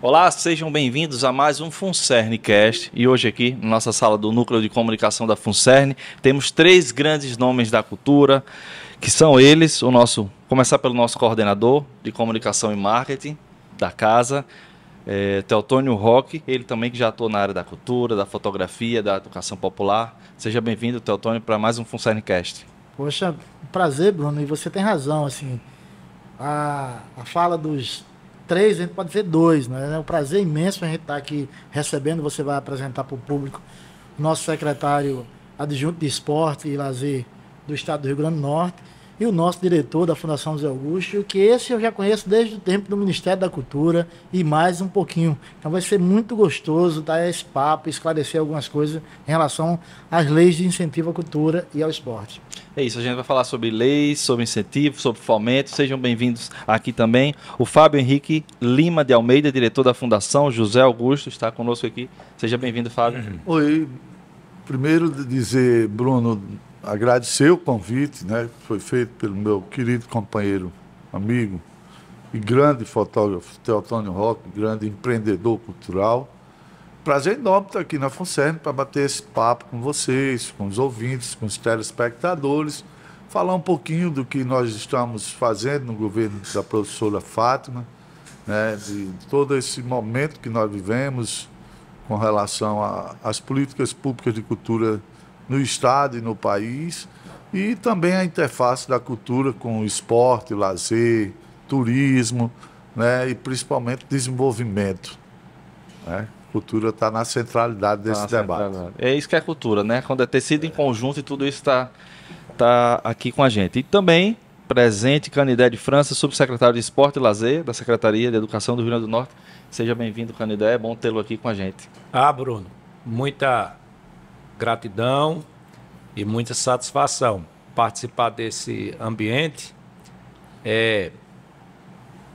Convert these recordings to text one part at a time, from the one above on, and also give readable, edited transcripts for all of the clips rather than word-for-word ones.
Olá, sejam bem-vindos a mais um FUNCERN-Cast. E hoje aqui, na nossa sala do Núcleo de Comunicação da FUNCERN, temos três grandes nomes da cultura, que são eles, começar pelo nosso coordenador de Comunicação e Marketing da casa, Teotônio Roque, ele também que já atua na área da cultura, da fotografia, da educação popular. Seja bem-vindo, Teotônio, para mais um FUNCERN-Cast. Poxa, prazer, Bruno, e você tem razão, assim, a fala dos três, a gente pode dizer dois, né? É um prazer imenso a gente estar aqui recebendo. Você vai apresentar para o público o nosso secretário adjunto de Esporte e Lazer do Estado do Rio Grande do Norte e o nosso diretor da Fundação José Augusto, que esse eu já conheço desde o tempo do Ministério da Cultura e mais um pouquinho. Então vai ser muito gostoso dar esse papo, esclarecer algumas coisas em relação às leis de incentivo à cultura e ao esporte. É isso, a gente vai falar sobre leis, sobre incentivo, sobre fomento. Sejam bem-vindos aqui também. O Fábio Henrique Lima de Almeida, diretor da Fundação José Augusto, está conosco aqui. Seja bem-vindo, Fábio. Oi, primeiro dizer, Bruno, agradecer o convite, né, que foi feito pelo meu querido companheiro, amigo e grande fotógrafo, Teotônio Roque, grande empreendedor cultural. Prazer enorme estar aqui na FUNCERN para bater esse papo com vocês, com os ouvintes, com os telespectadores, falar um pouquinho do que nós estamos fazendo no governo da professora Fátima, né, de todo esse momento que nós vivemos com relação às políticas públicas de cultura no Estado e no país, e também a interface da cultura com o esporte, lazer, turismo, né, e principalmente desenvolvimento, né? Cultura está na centralidade desse debate. É isso que é cultura, né? Quando é tecido em conjunto e tudo isso está aqui com a gente. E também presente Canidé de França, subsecretário de Esporte e Lazer da Secretaria de Educação do Rio Grande do Norte. Seja bem-vindo, Canidé, é bom tê-lo aqui com a gente. Bruno, muita gratidão e muita satisfação. Participar desse ambiente é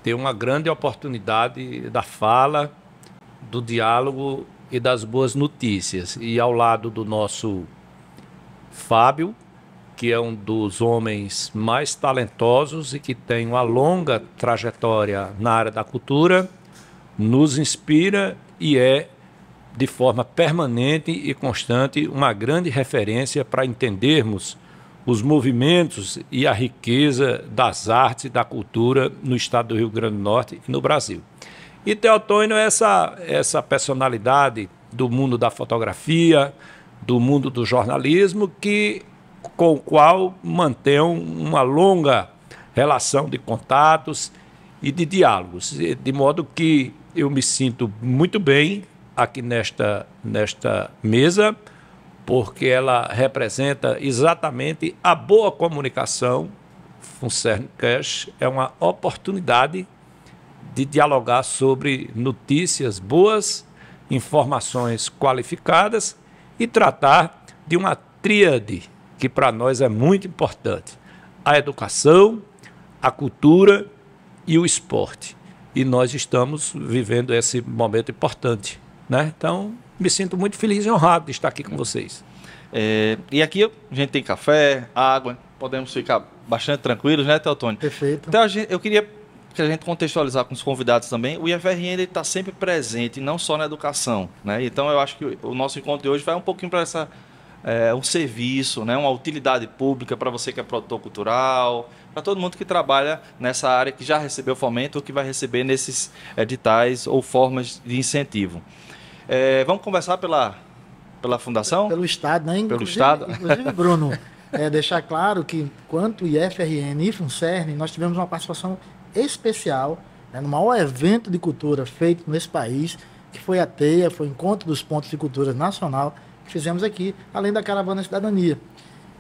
ter uma grande oportunidade da fala, do diálogo e das boas notícias. E ao lado do nosso Fábio, que é um dos homens mais talentosos e que tem uma longa trajetória na área da cultura, nos inspira e é, de forma permanente e constante, uma grande referência para entendermos os movimentos e a riqueza das artes e da cultura no estado do Rio Grande do Norte e no Brasil. E Teotônio é essa personalidade do mundo da fotografia, do mundo do jornalismo, com o qual mantém uma longa relação de contatos e de diálogos. De modo que eu me sinto muito bem aqui nesta mesa, porque ela representa exatamente a boa comunicação. FUNCERN-Cast é uma oportunidade de dialogar sobre notícias boas, informações qualificadas e tratar de uma tríade que para nós é muito importante: a educação, a cultura e o esporte. E nós estamos vivendo esse momento importante, né? Então, me sinto muito feliz e honrado de estar aqui com vocês. E aqui a gente tem café, água, podemos ficar bastante tranquilos, né, Teotônio? Perfeito. Então, eu queria que a gente contextualizar com os convidados também. O IFRN está sempre presente, não só na educação, né? Então eu acho que o nosso encontro de hoje vai um pouquinho para um serviço, né? Uma utilidade pública para você que é produtor cultural, para todo mundo que trabalha nessa área, que já recebeu fomento ou que vai receber nesses editais ou formas de incentivo. Vamos conversar pela Fundação? Pelo Estado, né? Pelo Estado. Inclusive, Bruno, deixar claro que, enquanto IFRN e FUNCERN, nós tivemos uma participação especial, né, no maior evento de cultura feito nesse país, que foi a TEIA, foi o Encontro dos Pontos de Cultura Nacional, que fizemos aqui, além da Caravana Cidadania.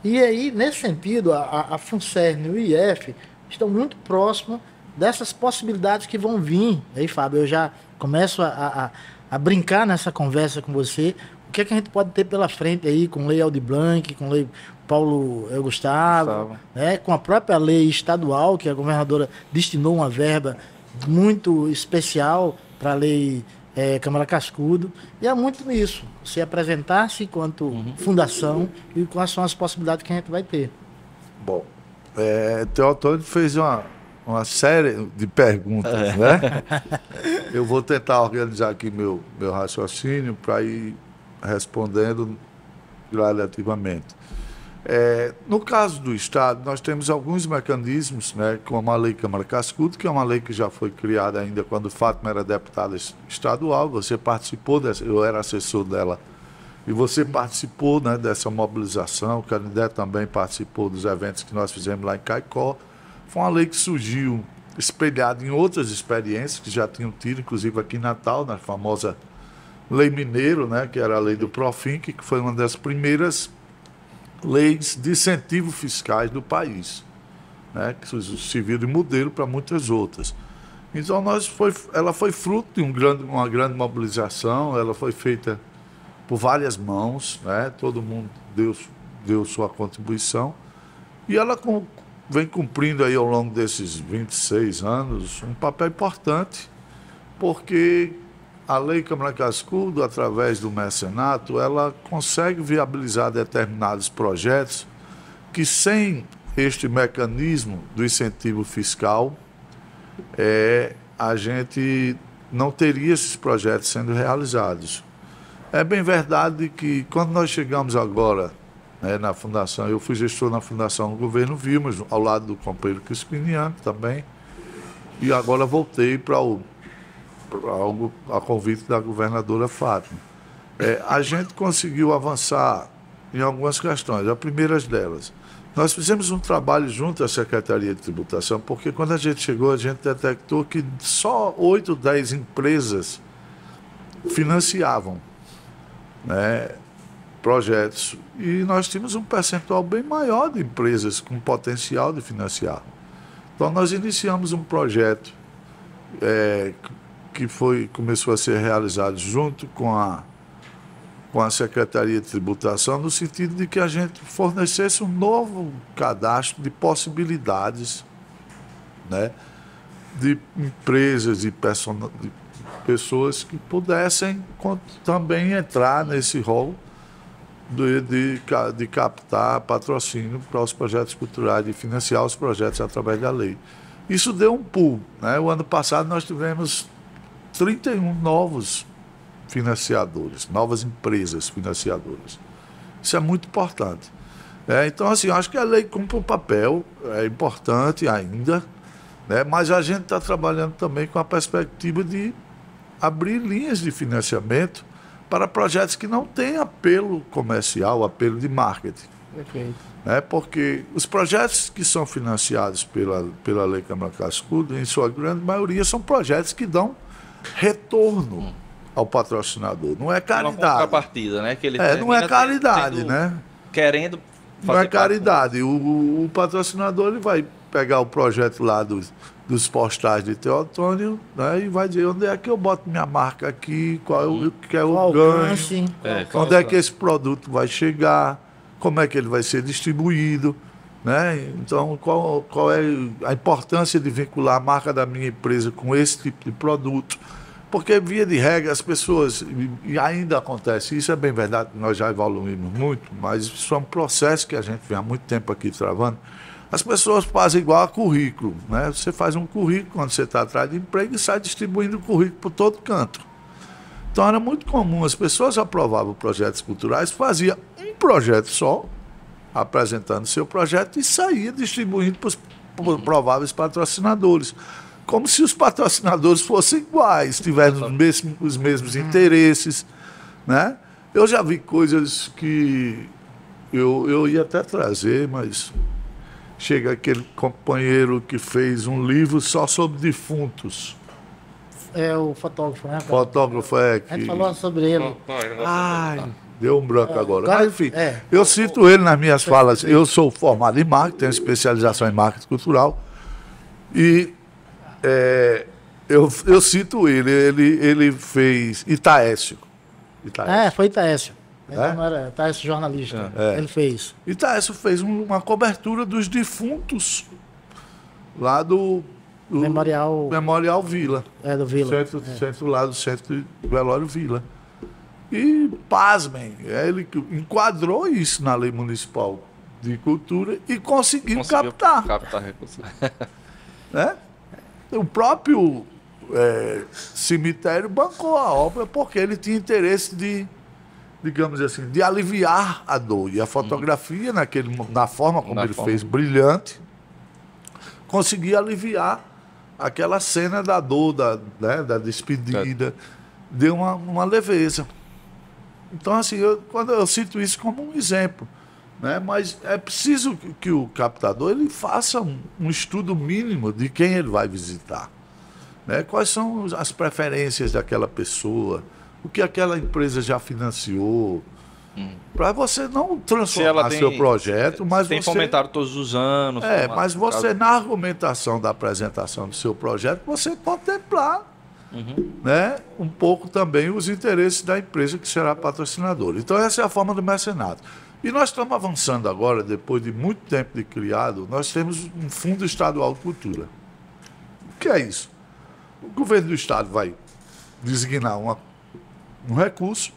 E aí, nesse sentido, a FUNCERN e o IF estão muito próximos dessas possibilidades que vão vir. Aí, Fábio, eu já começo a brincar nessa conversa com você. O que é que a gente pode ter pela frente aí com Lei Aldir Blanc, com Lei Paulo Gustavo, né, com a própria lei estadual, que a governadora destinou uma verba muito especial para a lei Câmara Cascudo, e é muito nisso, se apresentar-se enquanto fundação e quais são as possibilidades que a gente vai ter. Bom, Teotônio fez uma série de perguntas, né? Eu vou tentar organizar aqui meu raciocínio para ir respondendo gradativamente. No caso do Estado, nós temos alguns mecanismos, né, como a Lei Câmara Cascudo, que é uma lei que já foi criada ainda quando Fátima era deputada estadual. Você participou dessa, eu era assessor dela, e você participou, né, dessa mobilização. O Canindé também participou dos eventos que nós fizemos lá em Caicó. Foi uma lei que surgiu espelhada em outras experiências que já tinham tido, inclusive aqui em Natal, na famosa Lei Mineiro, né, que era a lei do Profinc, que foi uma das primeiras leis de incentivo fiscais do país, né, que serviu de modelo para muitas outras. Então, ela foi fruto de uma grande mobilização, ela foi feita por várias mãos, né, todo mundo deu sua contribuição, e ela vem cumprindo aí ao longo desses 26 anos um papel importante, porque a Lei Câmara Cascudo, através do mecenato, ela consegue viabilizar determinados projetos que, sem este mecanismo do incentivo fiscal, a gente não teria esses projetos sendo realizados. É bem verdade que, quando nós chegamos agora, né, na Fundação, eu fui gestor na Fundação do Governo Vilma, ao lado do companheiro Crispiniano também, e agora voltei para a convite da governadora Fátima. A gente conseguiu avançar em algumas questões. A primeira delas, nós fizemos um trabalho junto à Secretaria de Tributação, porque quando a gente chegou, a gente detectou que só 8, 10 empresas financiavam, né, projetos. E nós tínhamos um percentual bem maior de empresas com potencial de financiar. Então, nós iniciamos um projeto que começou a ser realizado junto com a Secretaria de Tributação, no sentido de que a gente fornecesse um novo cadastro de possibilidades, né, de empresas e de pessoas que pudessem também entrar nesse rol de captar patrocínio para os projetos culturais, de financiar os projetos através da lei. Isso deu um pulo, né? O ano passado nós tivemos 31 novos financiadores, novas empresas financiadoras. Isso é muito importante. Então, assim, eu acho que a lei cumpre um papel, é importante ainda, né? Mas a gente está trabalhando também com a perspectiva de abrir linhas de financiamento para projetos que não têm apelo comercial, apelo de marketing. Perfeito. Porque os projetos que são financiados pela Lei Câmara Cascudo, em sua grande maioria, são projetos que dão retorno ao patrocinador. Não é caridade. Uma contrapartida, né? Que ele não é caridade, né? Querendo fazer. Não é caridade. O patrocinador, ele vai pegar o projeto lá dos postais de Teotônio, né, e vai dizer onde é que eu boto minha marca aqui, qual é o ganho, onde é que esse produto vai chegar, como é que ele vai ser distribuído, né? Então, qual é a importância de vincular a marca da minha empresa com esse tipo de produto. Porque, via de regra, as pessoas, e ainda acontece, isso é bem verdade, nós já evoluímos muito, mas isso é um processo que a gente vem há muito tempo aqui travando. As pessoas fazem igual a currículo, né? Você faz um currículo quando você está atrás de emprego e sai distribuindo o currículo por todo canto. Então era muito comum, as pessoas aprovavam projetos culturais, faziam um projeto só, apresentando seu projeto e saía distribuindo para os prováveis patrocinadores. Como se os patrocinadores fossem iguais, tivessem os mesmos interesses, né? Eu já vi coisas que eu ia até trazer, mas chega aquele companheiro que fez um livro só sobre defuntos. É o fotógrafo, né? Fotógrafo que... A gente falou sobre ele. Deu um branco agora. Mas, enfim, eu cito ele nas minhas falas. Eu sou formado em marketing, tenho especialização em marketing cultural. E eu cito ele. Ele fez Itaécio. Foi Itaécio. Então não era Itaécio jornalista. Ele fez. Itaécio fez uma cobertura dos defuntos lá do Memorial Vila. Do Vila. Centro lá do Centro de Velório Vila. E, pasmem, ele enquadrou isso na Lei Municipal de Cultura e conseguiu captar recursos. Né? O próprio cemitério bancou a obra porque ele tinha interesse de, digamos assim, de aliviar a dor. E a fotografia, na forma como ele fez, brilhante, conseguia aliviar aquela cena da dor, da despedida, deu uma leveza. Então, assim, quando eu cito isso como um exemplo, né? Mas é preciso que o captador ele faça um estudo mínimo de quem ele vai visitar, né? Quais são as preferências daquela pessoa, o que aquela empresa já financiou, para você não transformar seu projeto, mas tem você... fomentado todos os anos. mas você, na argumentação da apresentação do seu projeto, você contemplar né, um pouco também os interesses da empresa que será patrocinadora. Então, essa é a forma do mecenato. E nós estamos avançando agora, depois de muito tempo de criado, nós temos um Fundo Estadual de Cultura. O que é isso? O governo do Estado vai designar um recurso,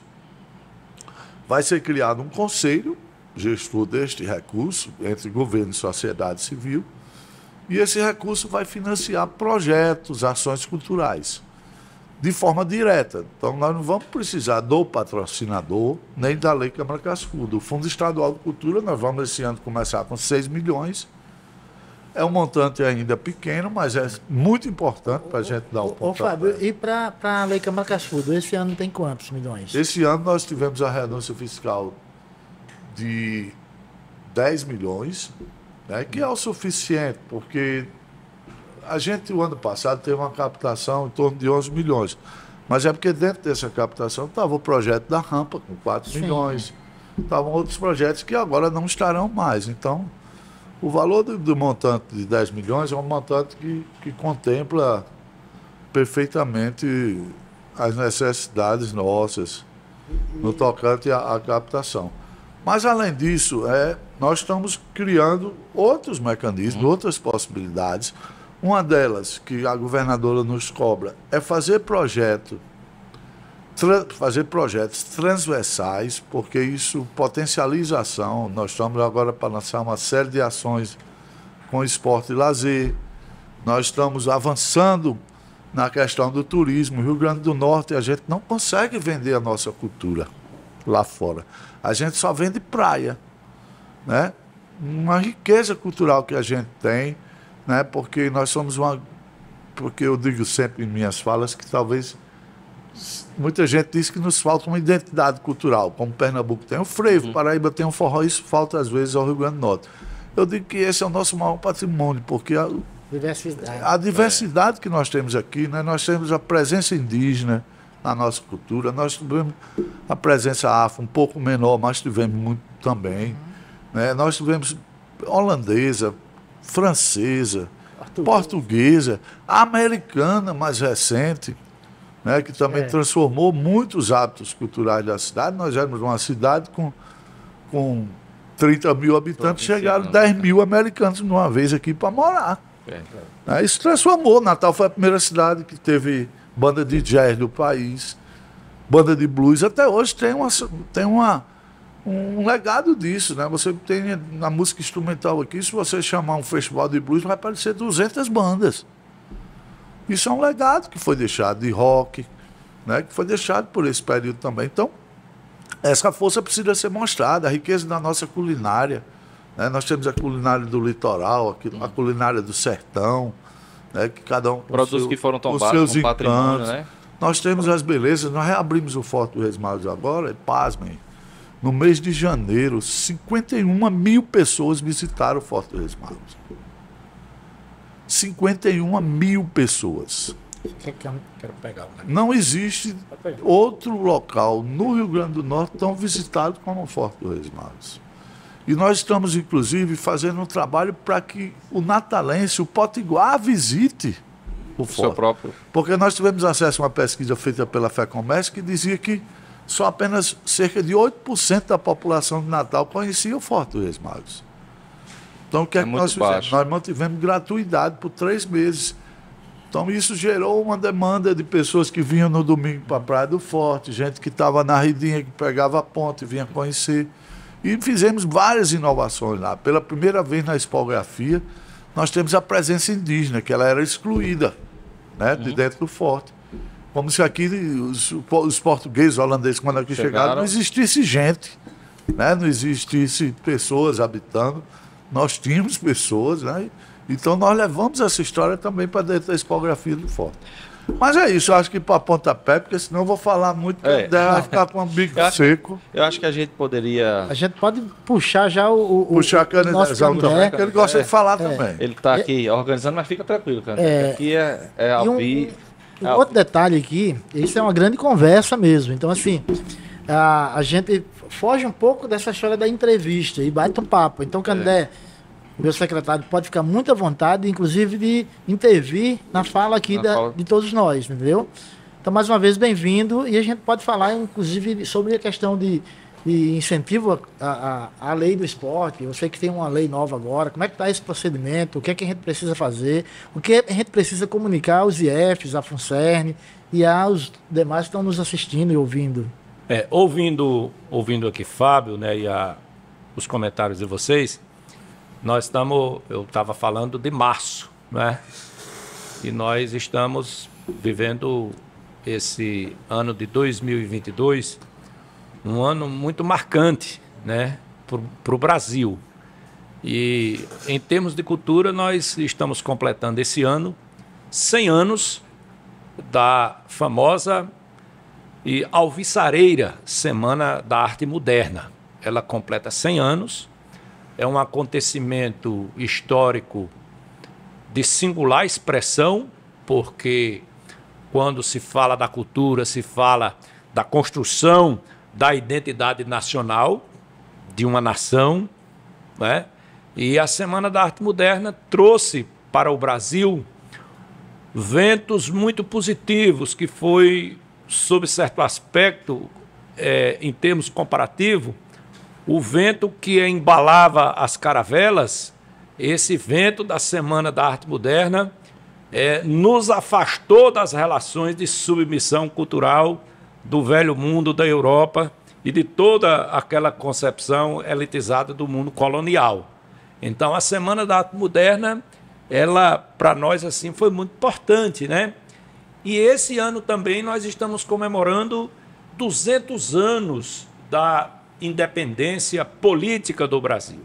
vai ser criado um conselho gestor deste recurso, entre governo e sociedade civil, e esse recurso vai financiar projetos, ações culturais, de forma direta. Então, nós não vamos precisar do patrocinador, nem da Lei Câmara Cascudo. Do Fundo Estadual de Cultura, nós vamos esse ano começar com 6 milhões. É um montante ainda pequeno, mas é muito importante para a gente dar o ponto. Fábio, e para a Lei Câmara Cascudo, esse ano tem quantos milhões? Esse ano nós tivemos a renúncia fiscal de 10 milhões, né, que é o suficiente, porque a gente, o ano passado, teve uma captação em torno de 11 milhões. Mas é porque dentro dessa captação estava o projeto da rampa, com 4 milhões. Estavam outros projetos que agora não estarão mais. Então, o valor do montante de 10 milhões é um montante que contempla perfeitamente as necessidades nossas no tocante à captação. Mas, além disso, nós estamos criando outros mecanismos, outras possibilidades. Uma delas, que a governadora nos cobra, é fazer projetos transversais, porque isso potencializa a ação. Nós estamos agora para lançar uma série de ações com esporte e lazer. Nós estamos avançando na questão do turismo. No Rio Grande do Norte, a gente não consegue vender a nossa cultura lá fora. A gente só vende praia, né? Uma riqueza cultural que a gente tem, né? Porque nós somos porque eu digo sempre em minhas falas que talvez muita gente diz que nos falta uma identidade cultural, como Pernambuco tem o frevo, Paraíba tem o forró, isso falta às vezes ao Rio Grande do Norte. Eu digo que esse é o nosso maior patrimônio, porque a diversidade que nós temos aqui, né? Nós temos a presença indígena na nossa cultura, nós tivemos a presença afro um pouco menor, mas tivemos muito também, né? Nós tivemos holandesa, francesa, portuguesa, americana mais recente, né, que também transformou muitos hábitos culturais da cidade. Nós éramos uma cidade com 30 mil habitantes, chegaram 10 mil americanos de uma vez aqui para morar. Isso transformou. Natal foi a primeira cidade que teve banda de jazz do país, banda de blues. Até hoje tem um legado disso, né? Você tem na música instrumental aqui, se você chamar um festival de blues, vai aparecer 200 bandas. Isso é um legado que foi deixado de rock, né? Que foi deixado por esse período também. Então, essa força precisa ser mostrada, a riqueza da nossa culinária, né? Nós temos a culinária do litoral, a culinária do sertão, né? Que cada um produtos que foram tombados com patrimônio, né? Nós temos as belezas, nós reabrimos o Forte do Reis Magos agora, e pasmem, no mês de janeiro, 51 mil pessoas visitaram o Forte do Reis Magos. 51 mil pessoas. Quero pegar, né? Não existe outro local no Rio Grande do Norte tão visitado como o Forte do Reis Magos. E nós estamos, inclusive, fazendo um trabalho para que o natalense, o potiguar, visite o Forte. Seu próprio. Porque nós tivemos acesso a uma pesquisa feita pela FEComércio que dizia que só apenas cerca de 8% da população de Natal conhecia o Forte do Reis Magos. Então, o que é que nós fizemos? Nós mantivemos gratuidade por 3 meses. Então, isso gerou uma demanda de pessoas que vinham no domingo para a Praia do Forte, gente que estava na Ridinha, que pegava a ponte e vinha conhecer. E fizemos várias inovações lá. Pela primeira vez na expografia, nós temos a presença indígena, que ela era excluída. né, de dentro do forte. Como se aqui os portugueses, holandeses, quando aqui chegaram, não existisse gente, né, não existisse pessoas habitando. Nós tínhamos pessoas, né, então nós levamos essa história também para dentro da expografia do forte. Mas é isso, eu acho que para pontapé, porque senão eu vou falar muito, porque vai ficar com o bico seco. Eu acho que a gente poderia... A gente pode puxar já puxar a candidação também, porque ele gosta de falar também. Ele está aqui organizando, mas fica tranquilo, cara. Aqui é ao vivo. Outro detalhe aqui, isso é uma grande conversa mesmo. Então, assim, a gente foge um pouco dessa história da entrevista e bate um papo. Então, Candé, meu secretário, pode ficar muito à vontade, inclusive de intervir na fala aqui de todos nós, entendeu? Então, mais uma vez, bem-vindo. E a gente pode falar, inclusive, sobre a questão de incentivo à lei do esporte. Eu sei que tem uma lei nova agora. Como é que está esse procedimento? O que é que a gente precisa fazer? O que a gente precisa comunicar aos IFs, à FUNSERN e aos demais que estão nos assistindo e ouvindo? Ouvindo aqui Fábio, né, e os comentários de vocês, eu estava falando de março, né? E nós estamos vivendo esse ano de 2022, um ano muito marcante, né, para o Brasil. E em termos de cultura, nós estamos completando esse ano 100 anos da famosa e alvissareira Semana da Arte Moderna. Ela completa 100 anos. É um acontecimento histórico de singular expressão, porque quando se fala da cultura, se fala da construção da identidade nacional de uma nação, né? E a Semana da Arte Moderna trouxe para o Brasil ventos muito positivos, que foi, sob certo aspecto, em termos comparativos, o vento que embalava as caravelas. Esse vento da Semana da Arte Moderna nos afastou das relações de submissão cultural do velho mundo da Europa e de toda aquela concepção elitizada do mundo colonial. Então, a Semana da Arte Moderna, ela, para nós, assim, foi muito importante, né? E esse ano também nós estamos comemorando 200 anos da independência política do Brasil.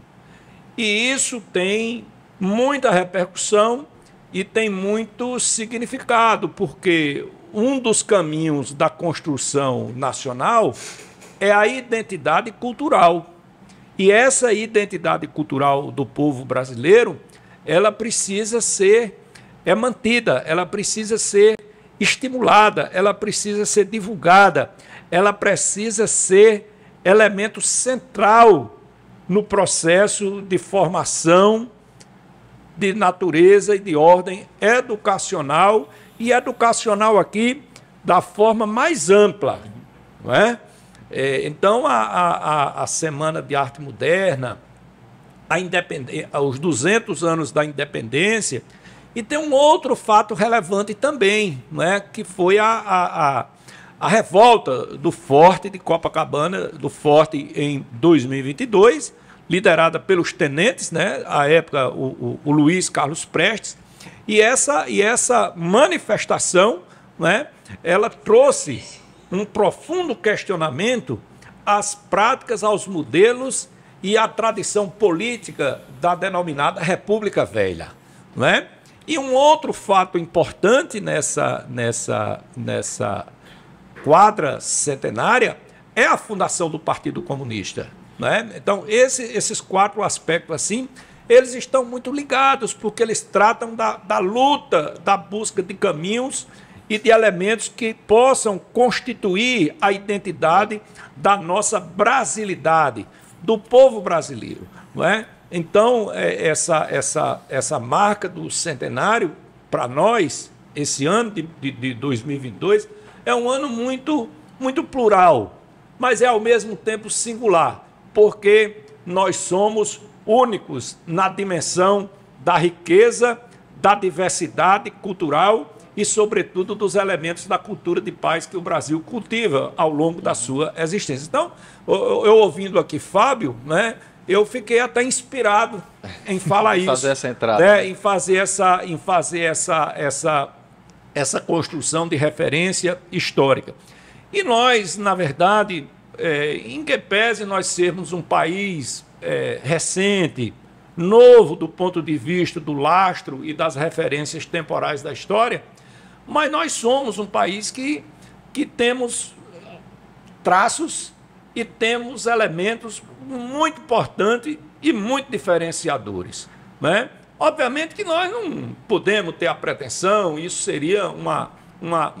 E isso tem muita repercussão e tem muito significado, porque um dos caminhos da construção nacional é a identidade cultural. E essa identidade cultural do povo brasileiro, ela precisa ser mantida, ela precisa ser estimulada, ela precisa ser divulgada, ela precisa ser elemento central no processo de formação de natureza e de ordem educacional, e educacional aqui da forma mais ampla, não é? Então, a Semana de Arte Moderna, os 200 anos da independência, e tem um outro fato relevante também, não é? Que foi a revolta do Forte de Copacabana, do Forte em 2022, liderada pelos tenentes, né? À época o Luiz Carlos Prestes, e essa manifestação, né? Ela trouxe um profundo questionamento às práticas, aos modelos e à tradição política da denominada República Velha, não é? E um outro fato importante nessa quadra centenária é a fundação do Partido Comunista, né? Então, esses quatro aspectos, assim, eles estão muito ligados, porque eles tratam da luta, da busca de caminhos e de elementos que possam constituir a identidade da nossa brasilidade, do povo brasileiro, não é? Então, essa marca do centenário, para nós, esse ano de 2022, é um ano muito, muito plural, mas é ao mesmo tempo singular, porque nós somos únicos na dimensão da riqueza, da diversidade cultural e, sobretudo, dos elementos da cultura de paz que o Brasil cultiva ao longo da sua existência. Então, eu ouvindo aqui Fábio, né, eu fiquei até inspirado em falar isso. Fazer essa entrada. Né, em fazer essa construção de referência histórica. E nós, na verdade, em que pese nós sermos um país recente, novo do ponto de vista do lastro e das referências temporais da história, mas nós somos um país que temos traços e temos elementos muito importantes e muito diferenciadores, né? Obviamente que nós não podemos ter a pretensão, isso seria uma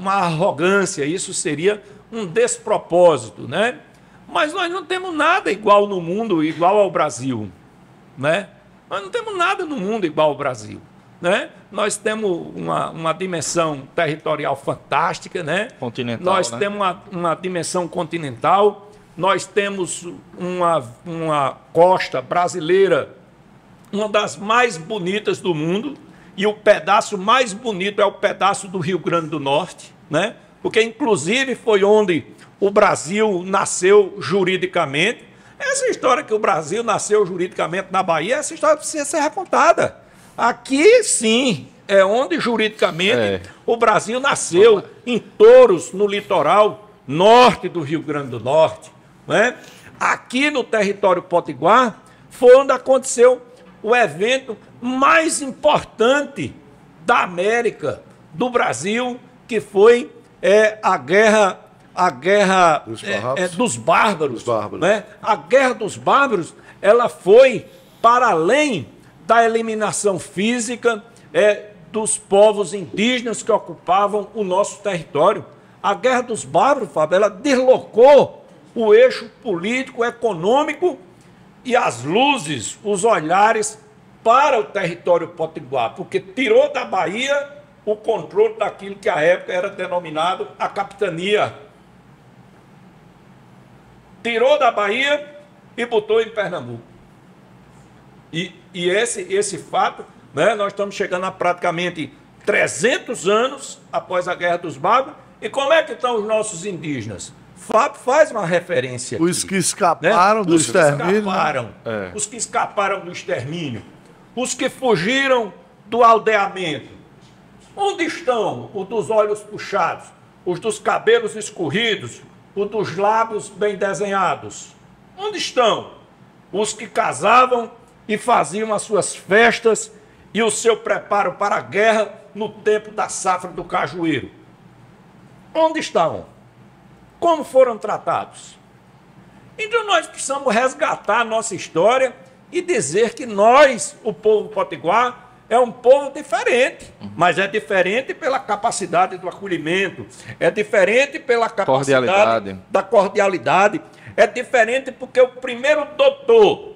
arrogância, isso seria um despropósito, né? Mas nós não temos nada igual no mundo, igual ao Brasil, né? Nós não temos nada no mundo igual ao Brasil, né? Nós temos uma dimensão territorial fantástica, né? Continental, nós né? temos uma dimensão continental, nós temos uma costa brasileira, uma das mais bonitas do mundo, e o pedaço mais bonito é o pedaço do Rio Grande do Norte, né? Porque inclusive foi onde o Brasil nasceu juridicamente. Essa história que o Brasil nasceu juridicamente na Bahia, essa história precisa ser recontada. Aqui, sim, é onde juridicamente o Brasil nasceu, em Touros, no litoral norte do Rio Grande do Norte, né? Aqui no território potiguar foi onde aconteceu o evento mais importante da América, do Brasil, que foi a guerra dos bárbaros. Né? A Guerra dos Bárbaros, ela foi para além da eliminação física dos povos indígenas que ocupavam o nosso território. A Guerra dos Bárbaros, Fábio, ela deslocou o eixo político, econômico e as luzes, os olhares para o território potiguar, porque tirou da Bahia o controle daquilo que à época era denominado a capitania. Tirou da Bahia e botou em Pernambuco. E esse fato, né, nós estamos chegando a praticamente 300 anos após a Guerra dos Bárbaros. E como é que estão os nossos indígenas? Fábio faz uma referência aqui, os que escaparam, né, do extermínio. Os que escaparam do extermínio. Os que fugiram do aldeamento. Onde estão os dos olhos puxados, os dos cabelos escorridos, os dos lábios bem desenhados? Onde estão os que casavam e faziam as suas festas e o seu preparo para a guerra no tempo da safra do cajueiro? Onde estão? Como foram tratados? Então nós precisamos resgatar a nossa história e dizer que nós, o povo potiguar, é um povo diferente, mas é diferente pela capacidade do acolhimento, é diferente pela capacidade da cordialidade, é diferente porque o primeiro doutor,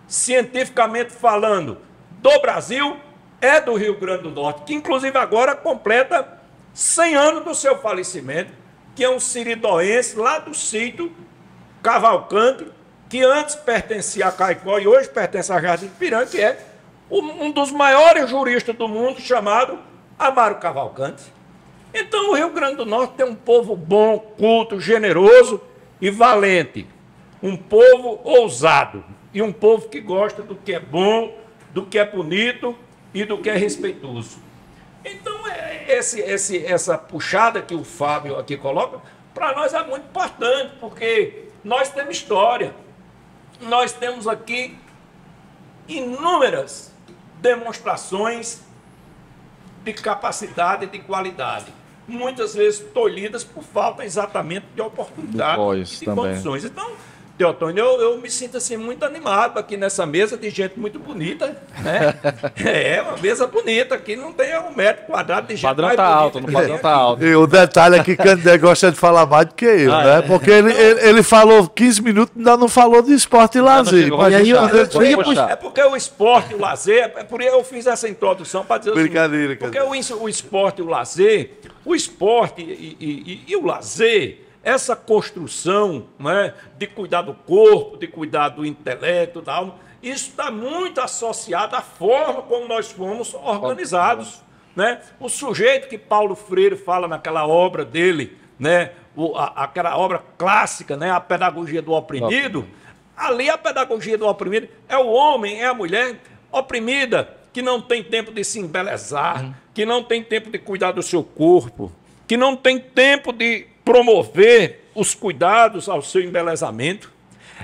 cientificamente falando, do Brasil é do Rio Grande do Norte, que inclusive agora completa 100 anos do seu falecimento, que é um siridoense lá do sítio Cavalcante, que antes pertencia a Caicó e hoje pertence a Jardim do Piranga, que é um dos maiores juristas do mundo, chamado Amaro Cavalcante. Então o Rio Grande do Norte tem um povo bom, culto, generoso e valente. Um povo ousado e um povo que gosta do que é bom, do que é bonito e do que é respeitoso. Então essa puxada que o Fábio aqui coloca, para nós é muito importante, porque nós temos história. Nós temos aqui inúmeras demonstrações de capacidade e de qualidade, muitas vezes tolhidas por falta exatamente de oportunidade e de condições. Então, Teotônio, eu me sinto assim muito animado aqui nessa mesa de gente muito bonita, né? É uma mesa bonita, aqui não tem 1 metro quadrado de gente. O padrão tá alto, o padrão tá alto. E o detalhe é que Candé gosta de falar mais do que eu, né? Porque ele falou 15 minutos e ainda não falou de esporte e lazer. É porque o esporte e o lazer, é por isso eu fiz essa introdução para dizer brincadeira, porque o esporte e o lazer, o esporte e o lazer, essa construção, né, de cuidar do corpo, de cuidar do intelecto, da alma, isso está muito associado à forma como nós fomos organizados, né? O sujeito que Paulo Freire fala naquela obra dele, né, aquela obra clássica, né, a pedagogia do oprimido, ali a pedagogia do oprimido é o homem, é a mulher oprimida, que não tem tempo de se embelezar, que não tem tempo de cuidar do seu corpo, que não tem tempo de promover os cuidados ao seu embelezamento.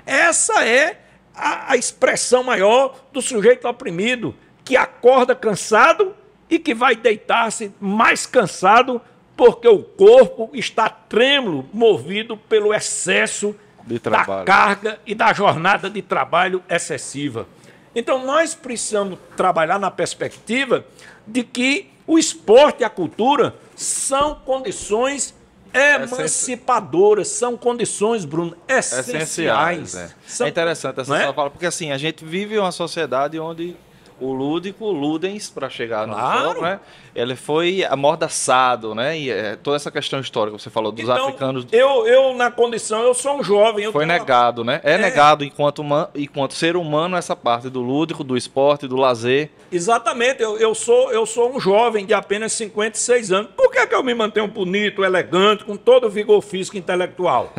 Essa é a expressão maior do sujeito oprimido, que acorda cansado e que vai deitar-se mais cansado porque o corpo está trêmulo, movido pelo excesso da carga e da jornada de trabalho excessiva. Então, nós precisamos trabalhar na perspectiva de que o esporte e a cultura são condições emancipadoras, são condições, Bruno, essenciais. É interessante essa sua fala, porque assim, a gente vive uma sociedade onde o lúdico, o ludens, para chegar no jogo, né? Ele foi amordaçado, né? E toda essa questão histórica, você falou dos africanos. Eu, na condição, eu sou um jovem. Foi negado, né? É negado enquanto ser humano essa parte do lúdico, do esporte, do lazer. Exatamente, eu sou um jovem de apenas 56 anos. Por que eu me mantenho bonito, elegante, com todo o vigor físico e intelectual?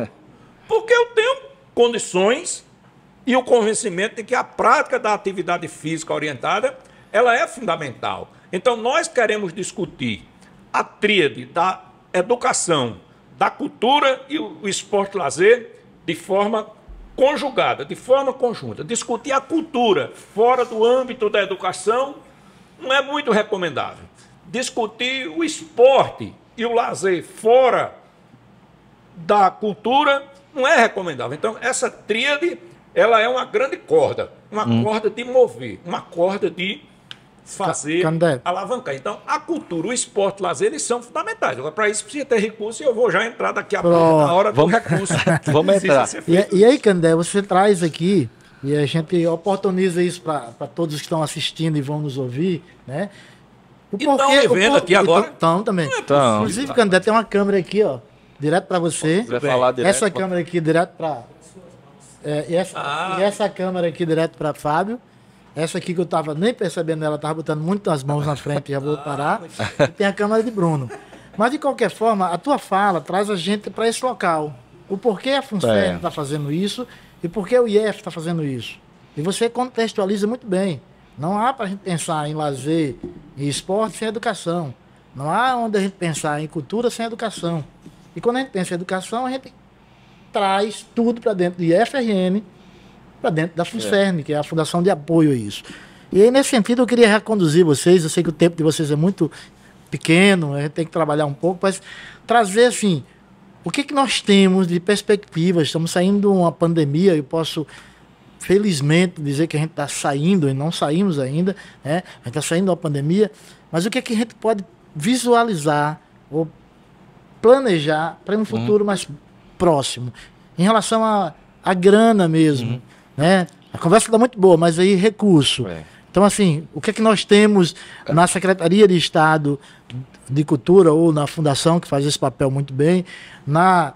Porque eu tenho condições e o convencimento de que a prática da atividade física orientada, ela é fundamental. Então, nós queremos discutir a tríade da educação, da cultura e o esporte-lazer de forma conjugada, de forma conjunta. Discutir a cultura fora do âmbito da educação não é muito recomendável. Discutir o esporte e o lazer fora da cultura não é recomendável. Então, essa tríade, ela é uma grande corda, uma corda de mover, uma corda de fazer alavancar. Então, a cultura, o esporte, o lazer, eles são fundamentais. Agora, para isso, precisa ter recurso e eu vou já entrar daqui a pouco na hora do recurso. Vamos entrar. E aí, Candé, você traz aqui, e a gente oportuniza isso para todos que estão assistindo e vão nos ouvir, né? Estão me vendo aqui agora? Estão também. Inclusive, Candé, tem uma câmera aqui, ó, direto para você. Essa câmera aqui, direto para... e essa câmera aqui direto para Fábio. Essa aqui que eu estava nem percebendo ela, estava botando muito as mãos na frente, já vou parar. E tem a câmera de Bruno. Mas, de qualquer forma, a tua fala traz a gente para esse local. O porquê a FUNSERN está fazendo isso e por que o IF está fazendo isso. E você contextualiza muito bem. Não há para a gente pensar em lazer e esporte sem educação. Não há onde a gente pensar em cultura sem educação. E quando a gente pensa em educação, a gente traz tudo para dentro do IFRN, para dentro da FUNSERN, que é a Fundação de Apoio a isso. E aí, nesse sentido, eu queria reconduzir vocês. Eu sei que o tempo de vocês é muito pequeno, a gente tem que trabalhar um pouco, mas trazer, assim, o que nós temos de perspectivas. Estamos saindo de uma pandemia, eu posso, felizmente, dizer que a gente está saindo, e não saímos ainda, né? A gente está saindo da pandemia, mas o que a gente pode visualizar ou planejar para um futuro mais próximo, em relação à grana mesmo, né? A conversa está muito boa, mas aí recurso. Então, assim, o que é que nós temos na Secretaria de Estado de Cultura ou na Fundação, que faz esse papel muito bem, na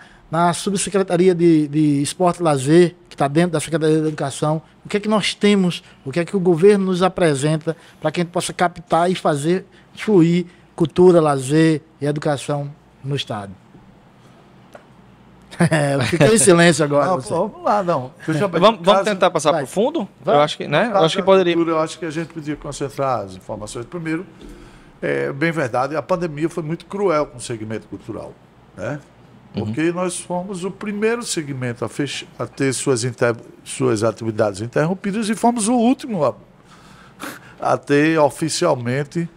Subsecretaria de Esporte e Lazer, que está dentro da Secretaria de Educação, o que é que nós temos, o que é que o governo nos apresenta para que a gente possa captar e fazer fluir cultura, lazer e educação no Estado. Eu fiquei em silêncio agora. Não, vamos lá, não. Vamos tentar passar para o fundo? Eu acho que, né? Eu acho que poderia. Eu acho que a gente podia concentrar as informações. Primeiro, bem verdade, a pandemia foi muito cruel com o segmento cultural, né? Porque nós fomos o primeiro segmento a ter suas atividades interrompidas e fomos o último a ter oficialmente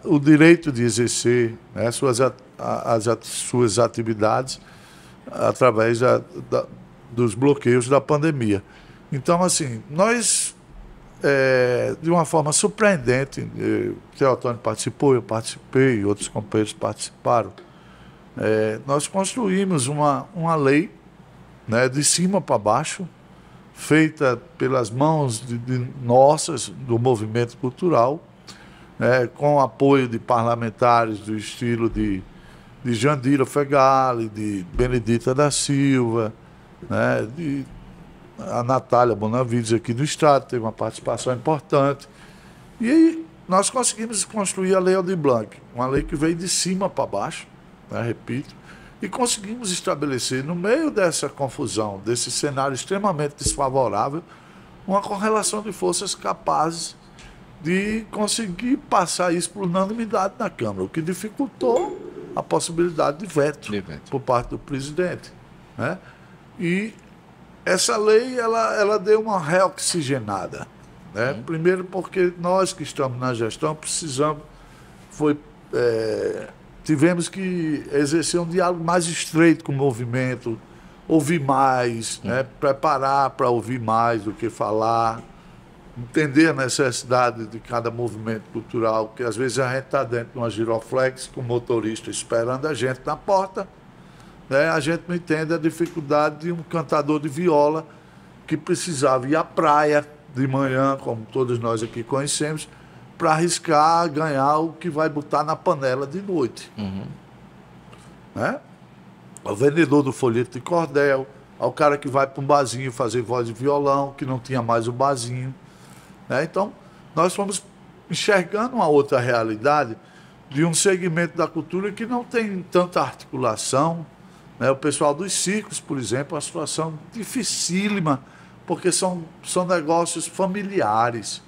o direito de exercer, né, suas atividades através dos bloqueios da pandemia. Então, assim, nós, de uma forma surpreendente, o Teotônio participou, eu participei, outros companheiros participaram, nós construímos uma lei, né, de cima para baixo, feita pelas mãos nossas, do movimento cultural, com apoio de parlamentares do estilo de Jandira Fegali, de Benedita da Silva, né, a Natália Bonavides aqui do Estado, teve uma participação importante. E aí nós conseguimos construir a Lei Aldir Blanc, uma lei que veio de cima para baixo, né, repito, e conseguimos estabelecer, no meio dessa confusão, desse cenário extremamente desfavorável, uma correlação de forças capazes de conseguir passar isso por unanimidade na Câmara, o que dificultou a possibilidade de veto por parte do presidente, né? E essa lei, ela deu uma reoxigenada, né? Primeiro porque nós que estamos na gestão tivemos que exercer um diálogo mais estreito com o movimento, ouvir mais, né? Preparar para ouvir mais do que falar, entender a necessidade de cada movimento cultural, porque às vezes a gente está dentro de uma giroflex com o motorista esperando a gente na porta, né? A gente não entende a dificuldade de um cantador de viola que precisava ir à praia de manhã, como todos nós aqui conhecemos, para arriscar ganhar o que vai botar na panela de noite. Né? O vendedor do folheto de cordel, ao cara que vai para um barzinho fazer voz de violão, que não tinha mais o barzinho. Né? Então, nós fomos enxergando uma outra realidade de um segmento da cultura que não tem tanta articulação. Né? O pessoal dos circos, por exemplo, é uma situação dificílima, porque são negócios familiares.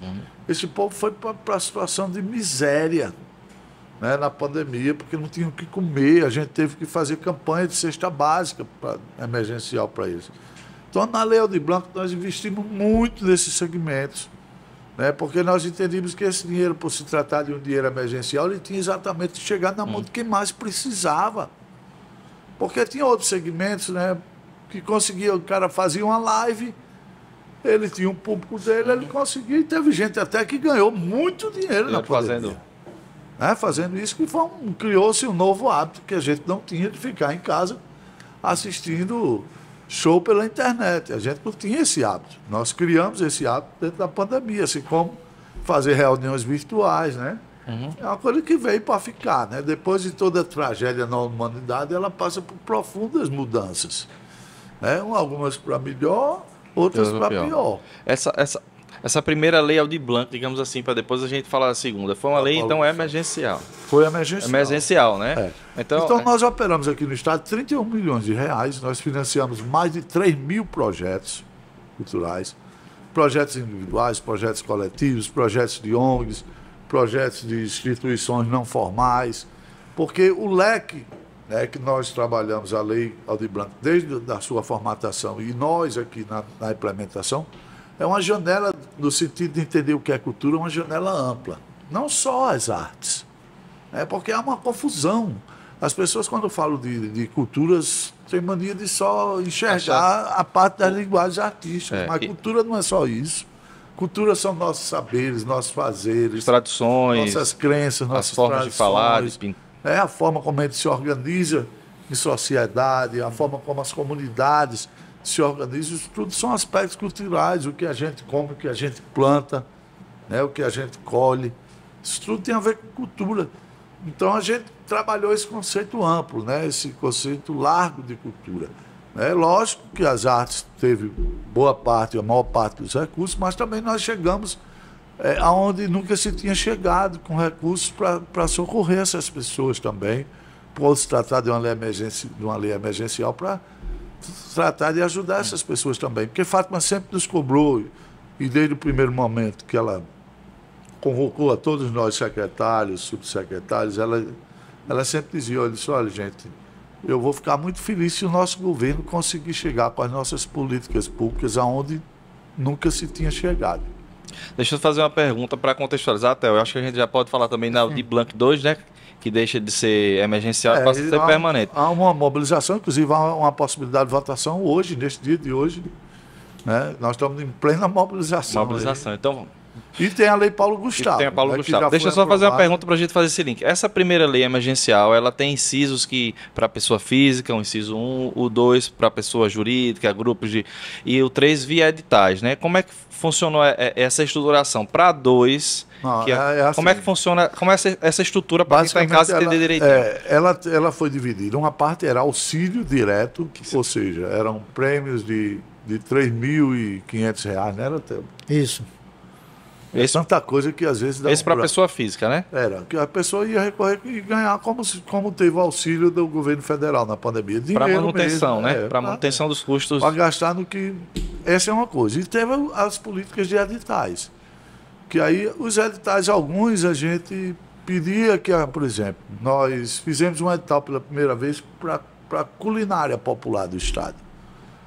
Esse povo foi para a situação de miséria, né, na pandemia, porque não tinham o que comer. A gente teve que fazer campanha de cesta básica emergencial para eles. Então, na Lei Aldir Blanc, nós investimos muito nesses segmentos, né, porque nós entendíamos que esse dinheiro, por se tratar de um dinheiro emergencial, ele tinha exatamente chegado na mão de quem mais precisava. Porque tinha outros segmentos, né, que conseguia, o cara fazia uma live, ele tinha um público dele, ele conseguia, e teve gente até que ganhou muito dinheiro na pandemia. Fazendo isso, que criou-se um novo hábito que a gente não tinha de ficar em casa assistindo show pela internet. A gente não tinha esse hábito. Nós criamos esse hábito dentro da pandemia, assim como fazer reuniões virtuais, né? É uma coisa que veio para ficar, né? Depois de toda a tragédia na humanidade, ela passa por profundas mudanças, né? Algumas para melhor, outras para pior. Essa primeira lei Aldir Blanc, digamos assim, para depois a gente falar a segunda, foi uma lei, então, emergencial. Foi emergencial. Emergencial, né? Então, nós operamos aqui no Estado 31 milhões de reais, nós financiamos mais de 3.000 projetos culturais, projetos individuais, projetos coletivos, projetos de ONGs, projetos de instituições não formais, porque o leque, né, que nós trabalhamos a Lei Aldir Blanc desde a sua formatação e nós aqui na implementação, é uma janela, no sentido de entender o que é cultura, uma janela ampla. Não só as artes. Porque há uma confusão. As pessoas, quando falam de culturas, têm mania de só enxergar a parte das linguagens artísticas. Mas cultura não é só isso. Cultura são nossos saberes, nossos fazeres, tradições, nossas crenças, nossas formas de falar, a forma como a gente se organiza em sociedade, a forma como as comunidades se organizam. Isso tudo são aspectos culturais, o que a gente come, o que a gente planta, né, o que a gente colhe. Isso tudo tem a ver com cultura. Então a gente trabalhou esse conceito amplo, né, esse conceito largo de cultura. É lógico que as artes teve boa parte, a maior parte dos recursos, mas também nós chegamos aonde nunca se tinha chegado, com recursos para socorrer essas pessoas também, por se tratar de uma lei emergencial, para tratar de ajudar essas pessoas também. Porque Fátima sempre nos cobrou, e desde o primeiro momento que ela convocou a todos nós, secretários, subsecretários, ela sempre dizia, olha, gente, eu vou ficar muito feliz se o nosso governo conseguir chegar com as nossas políticas públicas aonde nunca se tinha chegado. Deixa eu fazer uma pergunta para contextualizar, até. Eu acho que a gente já pode falar também na Aldir Blanc 2, né? Que deixa de ser emergencial e passa a ser permanente. Há uma mobilização, inclusive há uma possibilidade de votação hoje, neste dia de hoje. Né? Nós estamos em plena mobilização. Então, e tem a Lei Paulo Gustavo. Tem a Paulo Gustavo. Deixa eu só fazer uma pergunta para a gente fazer esse link. Essa primeira lei emergencial, ela tem incisos que para pessoa física, o inciso 1, o 2 para pessoa jurídica, grupos de... E o 3 via editais, né? Como é que funcionou essa estruturação? Para 2... assim. Como é que funciona? Como é essa estrutura para quem está em casa entender direitinho? Ela foi dividida. Uma parte era auxílio direto, ou seja, eram prêmios de R$3.500, né? Era até... Isso. Tanta coisa que às vezes... Esse para a pessoa física, né? Era, que a pessoa ia recorrer e ganhar como teve o auxílio do governo federal na pandemia. Para manutenção, mesmo, né? Para manutenção dos custos. Para gastar no que... Essa é uma coisa. E teve as políticas de editais. Que aí os editais, alguns a gente pedia que, por exemplo, nós fizemos um edital pela primeira vez para a culinária popular do estado.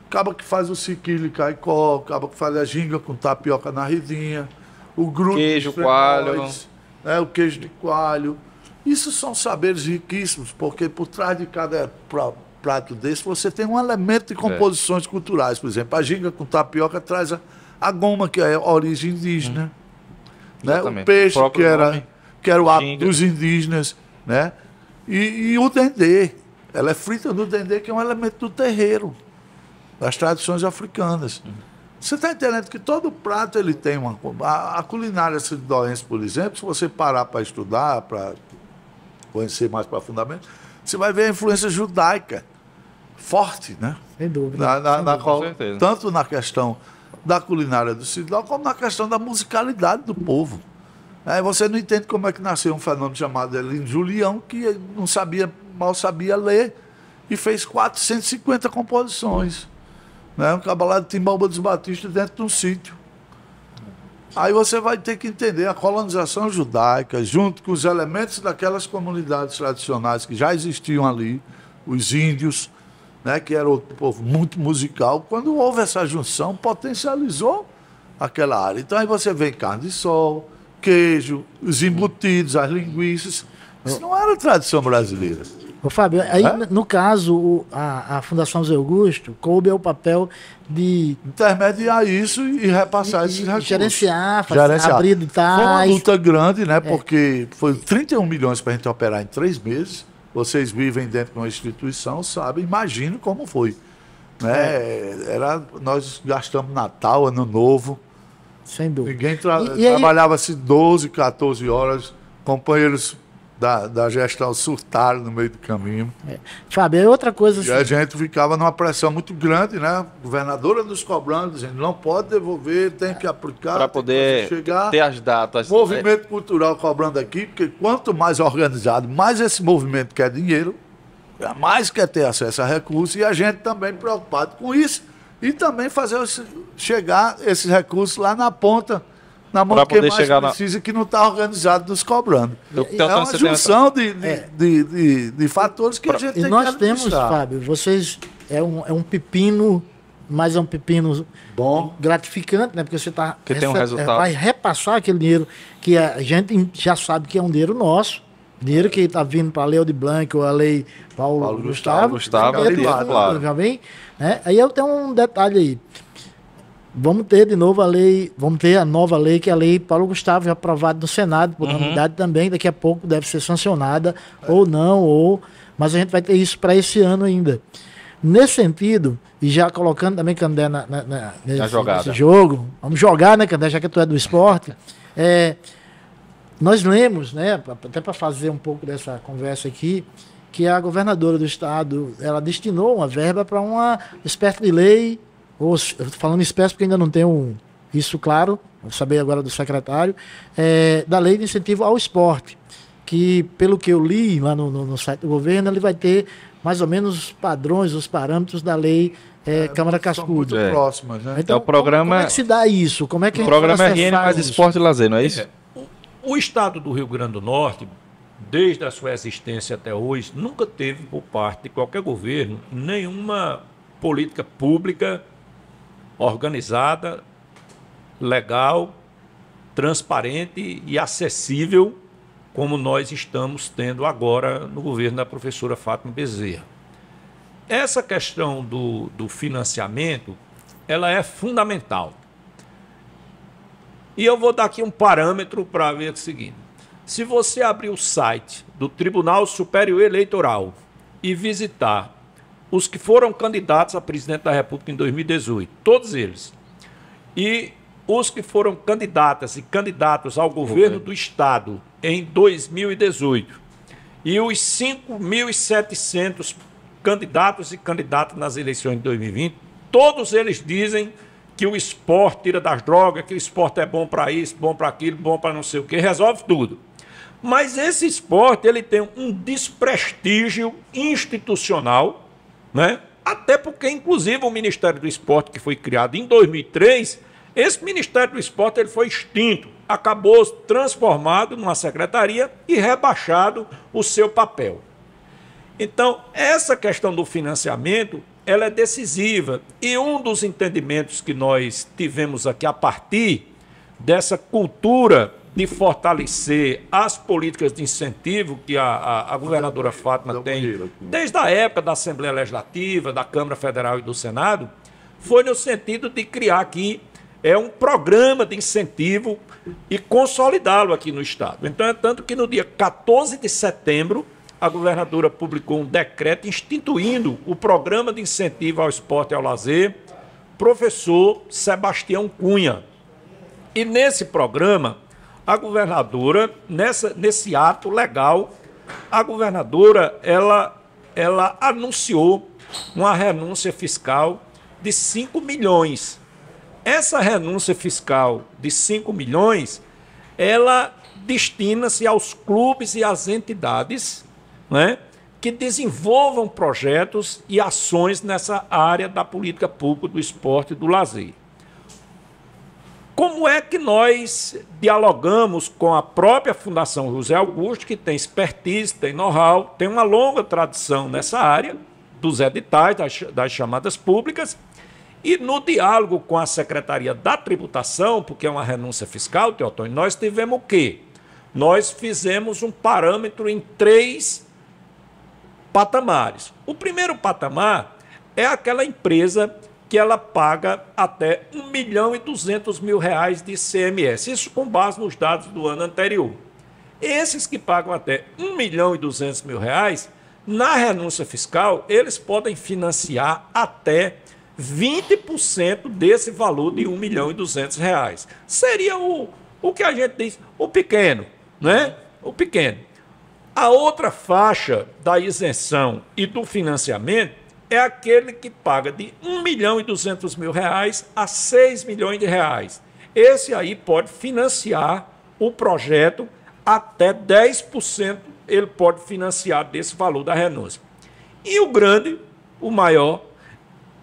Acaba que faz o siquilho caicó, acaba que faz a ginga com tapioca na redinha, o grupo queijo, coalho, o queijo de coalho. Isso são saberes riquíssimos, porque por trás de cada prato desse você tem um elemento de composições culturais. Por exemplo, a ginga com tapioca traz a goma, que é a origem indígena. Né? O peixe, que era o hábito dos indígenas. Né? E o dendê. Ela é frita no dendê, que é um elemento do terreiro, das tradições africanas. Você está entendendo que todo prato ele tem uma... A culinária sidoense, por exemplo, se você parar para estudar, para conhecer mais profundamente, você vai ver a influência judaica forte, né? Sem dúvida. Com certeza. Tanto na questão da culinária do Sidó, como na questão da musicalidade do povo. Aí você não entende como é que nasceu um fenômeno chamado Elino Julião, que não sabia, mal sabia ler, e fez 450 composições. Né? Um cabalado de Timbaúba dos Batistas dentro de um sítio. Aí você vai ter que entender a colonização judaica, junto com os elementos daquelas comunidades tradicionais que já existiam ali, os índios, né, que era outro povo muito musical. Quando houve essa junção, potencializou aquela área. Então aí você vê carne de sol, queijo, os embutidos, as linguiças. Isso não era tradição brasileira. Ô, Fábio, aí no caso, a Fundação Zé Augusto coube ao papel de intermediar isso e repassar esses recursos. Gerenciar, Foi abrir uma editais. luta grande, né? Porque foi 31 milhões para a gente operar em 3 meses. Vocês vivem dentro de uma instituição, sabem, imagino como foi. Né? Nós gastamos Natal, Ano Novo. Sem dúvida. Ninguém trabalhava-se 12, 14 horas. Companheiros da gestão surtaram no meio do caminho. Fábio, é outra coisa... E a gente ficava numa pressão muito grande, né? A governadora nos cobrando, dizendo, não pode devolver, tem que aplicar. Para poder chegar. Ter as datas. Movimento cultural cobrando aqui, porque quanto mais organizado, mais esse movimento quer dinheiro, mais quer ter acesso a recursos, e a gente também preocupado com isso. E também fazer chegar esses recursos lá na ponta, na mão de quem mais precisa, que não está organizado nos cobrando. É uma junção de fatores que a gente tem que nós temos, Fábio, vocês... É um pepino, mas é um pepino bom, gratificante, né? Porque você tem um resultado. Vai repassar aquele dinheiro que a gente já sabe que é um dinheiro nosso, dinheiro que está vindo para a Lei de Blanc ou a Lei Paulo Gustavo, claro. Já vem, né? Aí eu tenho um detalhe aí. Vamos ter de novo a nova lei, que é a Lei Paulo Gustavo, já aprovada no Senado, por unanimidade também, daqui a pouco deve ser sancionada, ou não, mas a gente vai ter isso para esse ano ainda. Nesse sentido, e já colocando também Candé nesse jogo, vamos jogar, né, Candé, já que tu é do esporte, nós lemos, né, até para fazer um pouco dessa conversa aqui, que a governadora do estado, ela destinou uma verba para uma espécie de lei, eu estou falando espécie porque ainda não tenho isso claro, vou saber agora do secretário, da lei de incentivo ao esporte, que pelo que eu li lá no site do governo, ele vai ter mais ou menos os padrões, os parâmetros da lei Câmara Cascudo. Muito próximas, né? Então, o programa, como é que se dá isso? Como é que o programa RN mais esporte e lazer, não é isso? O estado do Rio Grande do Norte, desde a sua existência até hoje, nunca teve por parte de qualquer governo nenhuma política pública organizada, legal, transparente e acessível como nós estamos tendo agora no governo da professora Fátima Bezerra. Essa questão do financiamento, ela é fundamental. E eu vou dar aqui um parâmetro para ver o seguinte. Se você abrir o site do Tribunal Superior Eleitoral e visitar os que foram candidatos a presidente da República em 2018, todos eles, e os que foram candidatas e candidatos ao governo do Estado em 2018, e os 5.700 candidatos e candidatas nas eleições de 2020, todos eles dizem que o esporte tira das drogas, que o esporte é bom para isso, bom para aquilo, bom para não sei o quê, resolve tudo. Mas esse esporte ele tem um desprestígio institucional, né? Até porque, inclusive, o Ministério do Esporte, que foi criado em 2003, esse Ministério do Esporte ele foi extinto. acabou transformado numa secretaria e rebaixado o seu papel. Então, essa questão do financiamento, ela é decisiva. E um dos entendimentos que nós tivemos aqui a partir dessa cultura de fortalecer as políticas de incentivo que a governadora Fátima tem desde a época da Assembleia Legislativa, da Câmara Federal e do Senado, foi no sentido de criar aqui um programa de incentivo e consolidá-lo aqui no Estado. Então, é tanto que no dia 14 de setembro, a governadora publicou um decreto instituindo o programa de incentivo ao esporte e ao lazer, professor Sebastião Cunha. E nesse programa, a governadora, nesse ato legal, a governadora ela anunciou uma renúncia fiscal de 5 milhões. Essa renúncia fiscal de 5 milhões, ela destina-se aos clubes e às entidades, né, que desenvolvam projetos e ações nessa área da política pública do esporte e do lazer. Como é que nós dialogamos com a própria Fundação José Augusto, que tem expertise, tem know-how, tem uma longa tradição nessa área, dos editais, das chamadas públicas, e no diálogo com a Secretaria da Tributação, porque é uma renúncia fiscal, Teotônio, nós tivemos o quê? Nós fizemos um parâmetro em 3 patamares. O primeiro patamar é aquela empresa que ela paga até R$1.200.000 de ICMS. Isso com base nos dados do ano anterior. Esses que pagam até R$1.200.000, na renúncia fiscal, eles podem financiar até 20% desse valor de R$1.200.000. Seria o que a gente diz, o pequeno, né? O pequeno. A outra faixa da isenção e do financiamento é aquele que paga de R$1.200.000 a R$6 milhões. Esse aí pode financiar o projeto até 10%, ele pode financiar desse valor da renúncia. E o grande, o maior,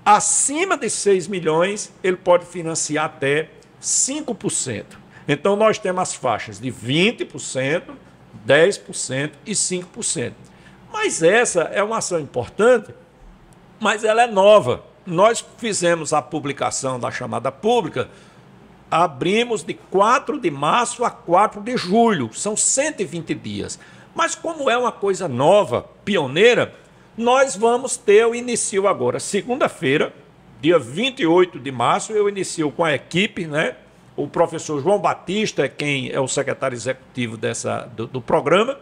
acima de 6 milhões, ele pode financiar até 5%. Então, nós temos as faixas de 20%, 10% e 5%. Mas essa é uma ação importante, mas ela é nova. Nós fizemos a publicação da chamada pública, abrimos de 4 de março a 4 de julho, são 120 dias. Mas como é uma coisa nova, pioneira, nós vamos ter o início agora, segunda-feira, dia 28 de março, eu inicio com a equipe, né? O professor João Batista, quem é o secretário executivo do programa,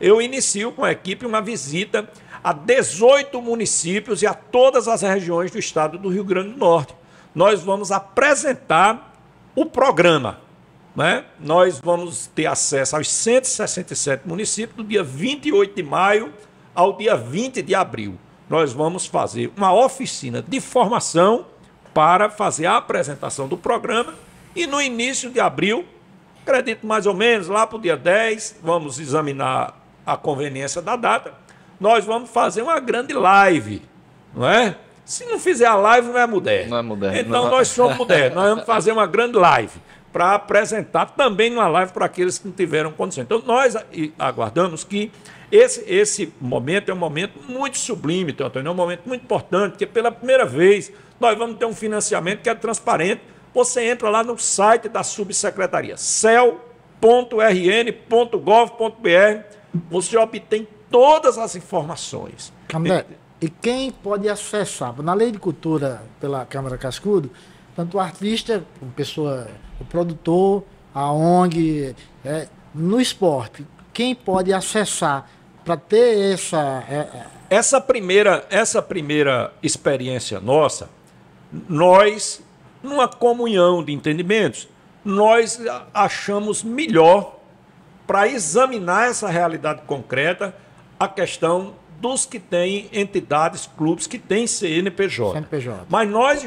eu inicio com a equipe uma visita a 18 municípios e a todas as regiões do estado do Rio Grande do Norte. Nós vamos apresentar o programa, né? Nós vamos ter acesso aos 167 municípios do dia 28 de maio ao dia 20 de abril. Nós vamos fazer uma oficina de formação para fazer a apresentação do programa e no início de abril, acredito mais ou menos, lá para o dia 10, vamos examinar a conveniência da data, nós vamos fazer uma grande live, não é? Se não fizer a live, não é moderno. Não é moderno. Então, não. nós somos modernos. Nós vamos fazer uma grande live para apresentar também uma live para aqueles que não tiveram condição. Então, nós aguardamos que esse momento é um momento muito sublime, é um momento muito importante, porque pela primeira vez nós vamos ter um financiamento que é transparente. Você entra lá no site da subsecretaria, cel.rn.gov.br, você obtém todas as informações. Camilé, e quem pode acessar? Na Lei de Cultura, pela Câmara Cascudo, tanto o artista, o produtor, a ONG, no esporte, quem pode acessar para ter essa primeira experiência nossa, nós, numa comunhão de entendimentos, nós achamos melhor para examinar essa realidade concreta a questão dos que têm entidades, clubes que têm CNPJ. Mas nós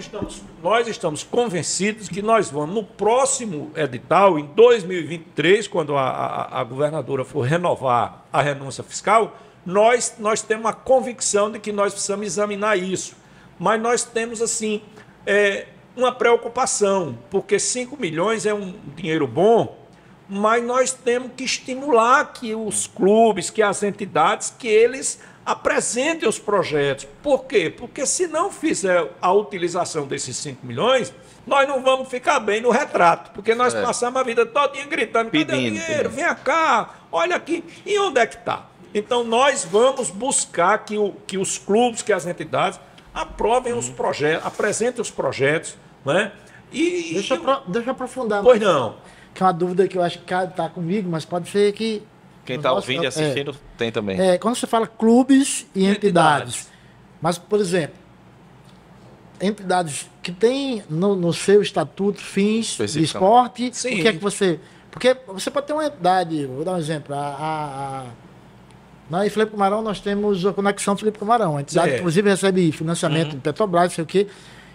estamos convencidos que nós vamos, no próximo edital, em 2023, quando a governadora for renovar a renúncia fiscal, nós temos uma convicção de que nós precisamos examinar isso. Mas nós temos, assim, uma preocupação, porque 5 milhões é um dinheiro bom, mas nós temos que estimular que os clubes, que as entidades, que eles apresentem os projetos. Por quê? Porque se não fizer a utilização desses 5 milhões, nós não vamos ficar bem no retrato, porque nós passamos a vida todinha gritando, cadê o dinheiro? Vem cá, olha aqui. E onde é que está? Então nós vamos buscar que os clubes, que as entidades aprovem os projetos, apresentem os projetos, né? Deixa eu aprofundar. Pois não. Que é uma dúvida que eu acho que está comigo, mas pode ser que... Quem está ouvindo e assistindo tem também. Quando você fala clubes e entidades, mas, por exemplo, entidades que têm no seu estatuto fins de esporte, o que é que você... Porque você pode ter uma entidade, vou dar um exemplo, na Felipe Camarão nós temos a Conexão Felipe Camarão, a entidade que inclusive recebe financiamento de Petrobras, não sei o quê,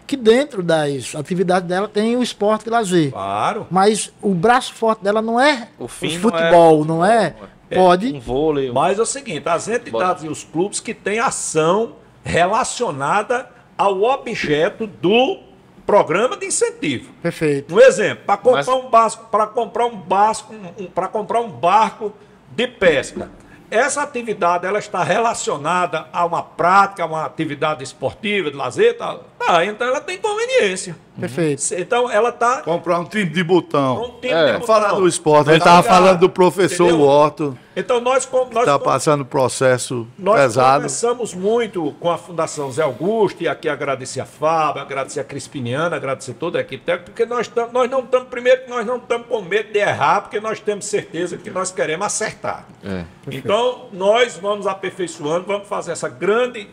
que dentro das atividades dela tem o esporte e lazer. Claro. Mas o braço forte dela não é o futebol, não é? Pode. Um vôlei. Mas é o seguinte, as entidades e os clubes que têm ação relacionada ao objeto do programa de incentivo. Perfeito. Um exemplo, para comprar um barco de pesca. Essa atividade ela está relacionada a uma prática, a uma atividade esportiva, de lazer, então ela tem conveniência. Perfeito. Então ela está... Comprar um time de botão. Vamos falar do esporte. Ele estava falando do professor Otto. Então nós está passando processo pesado. Nós conversamos muito com a Fundação Zé Augusto, e aqui agradecer a Fábio, agradecer a Crispiniana, agradecer toda a equipe técnica, porque nós não estamos com medo de errar, porque nós temos certeza que nós queremos acertar. Então nós vamos aperfeiçoando, vamos fazer essa grande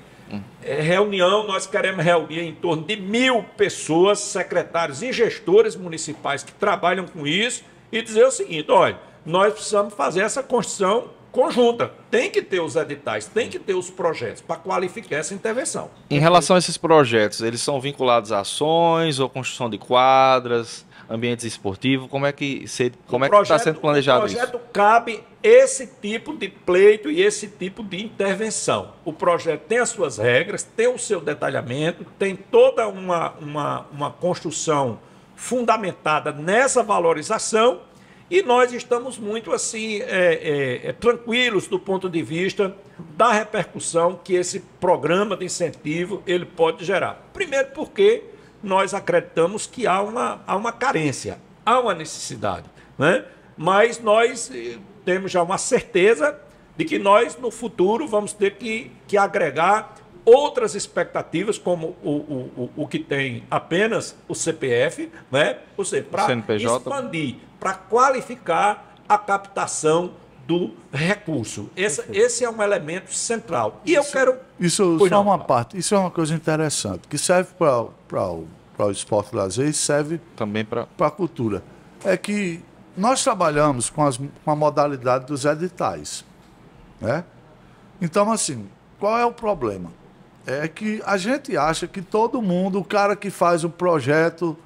reunião. Nós queremos reunir em torno de 1.000 pessoas, secretários e gestores municipais que trabalham com isso, e dizer o seguinte: olha, nós precisamos fazer essa construção conjunta. Tem que ter os editais, tem que ter os projetos para qualificar essa intervenção. Em relação a esses projetos, eles são vinculados a ações ou construção de quadras, ambientes esportivos? Como é que está sendo planejado isso? O projeto cabe esse tipo de pleito e esse tipo de intervenção. O projeto tem as suas regras, tem o seu detalhamento, tem toda uma construção fundamentada nessa valorização, e nós estamos muito assim tranquilos do ponto de vista da repercussão que esse programa de incentivo ele pode gerar. Primeiro porque nós acreditamos que há uma carência, há uma necessidade, né? Mas nós temos já uma certeza de que nós, no futuro, vamos ter que agregar outras expectativas, como o que tem apenas o CPF, né? Ou seja, para expandir, para qualificar a captação do recurso. Esse é um elemento central. E eu quero... Isso só uma parte. Isso é uma coisa interessante, que serve para o esporte e lazer e serve também para a cultura. É que nós trabalhamos com a modalidade dos editais, né? Então, assim, qual é o problema? É que a gente acha que todo mundo, o cara que faz o projeto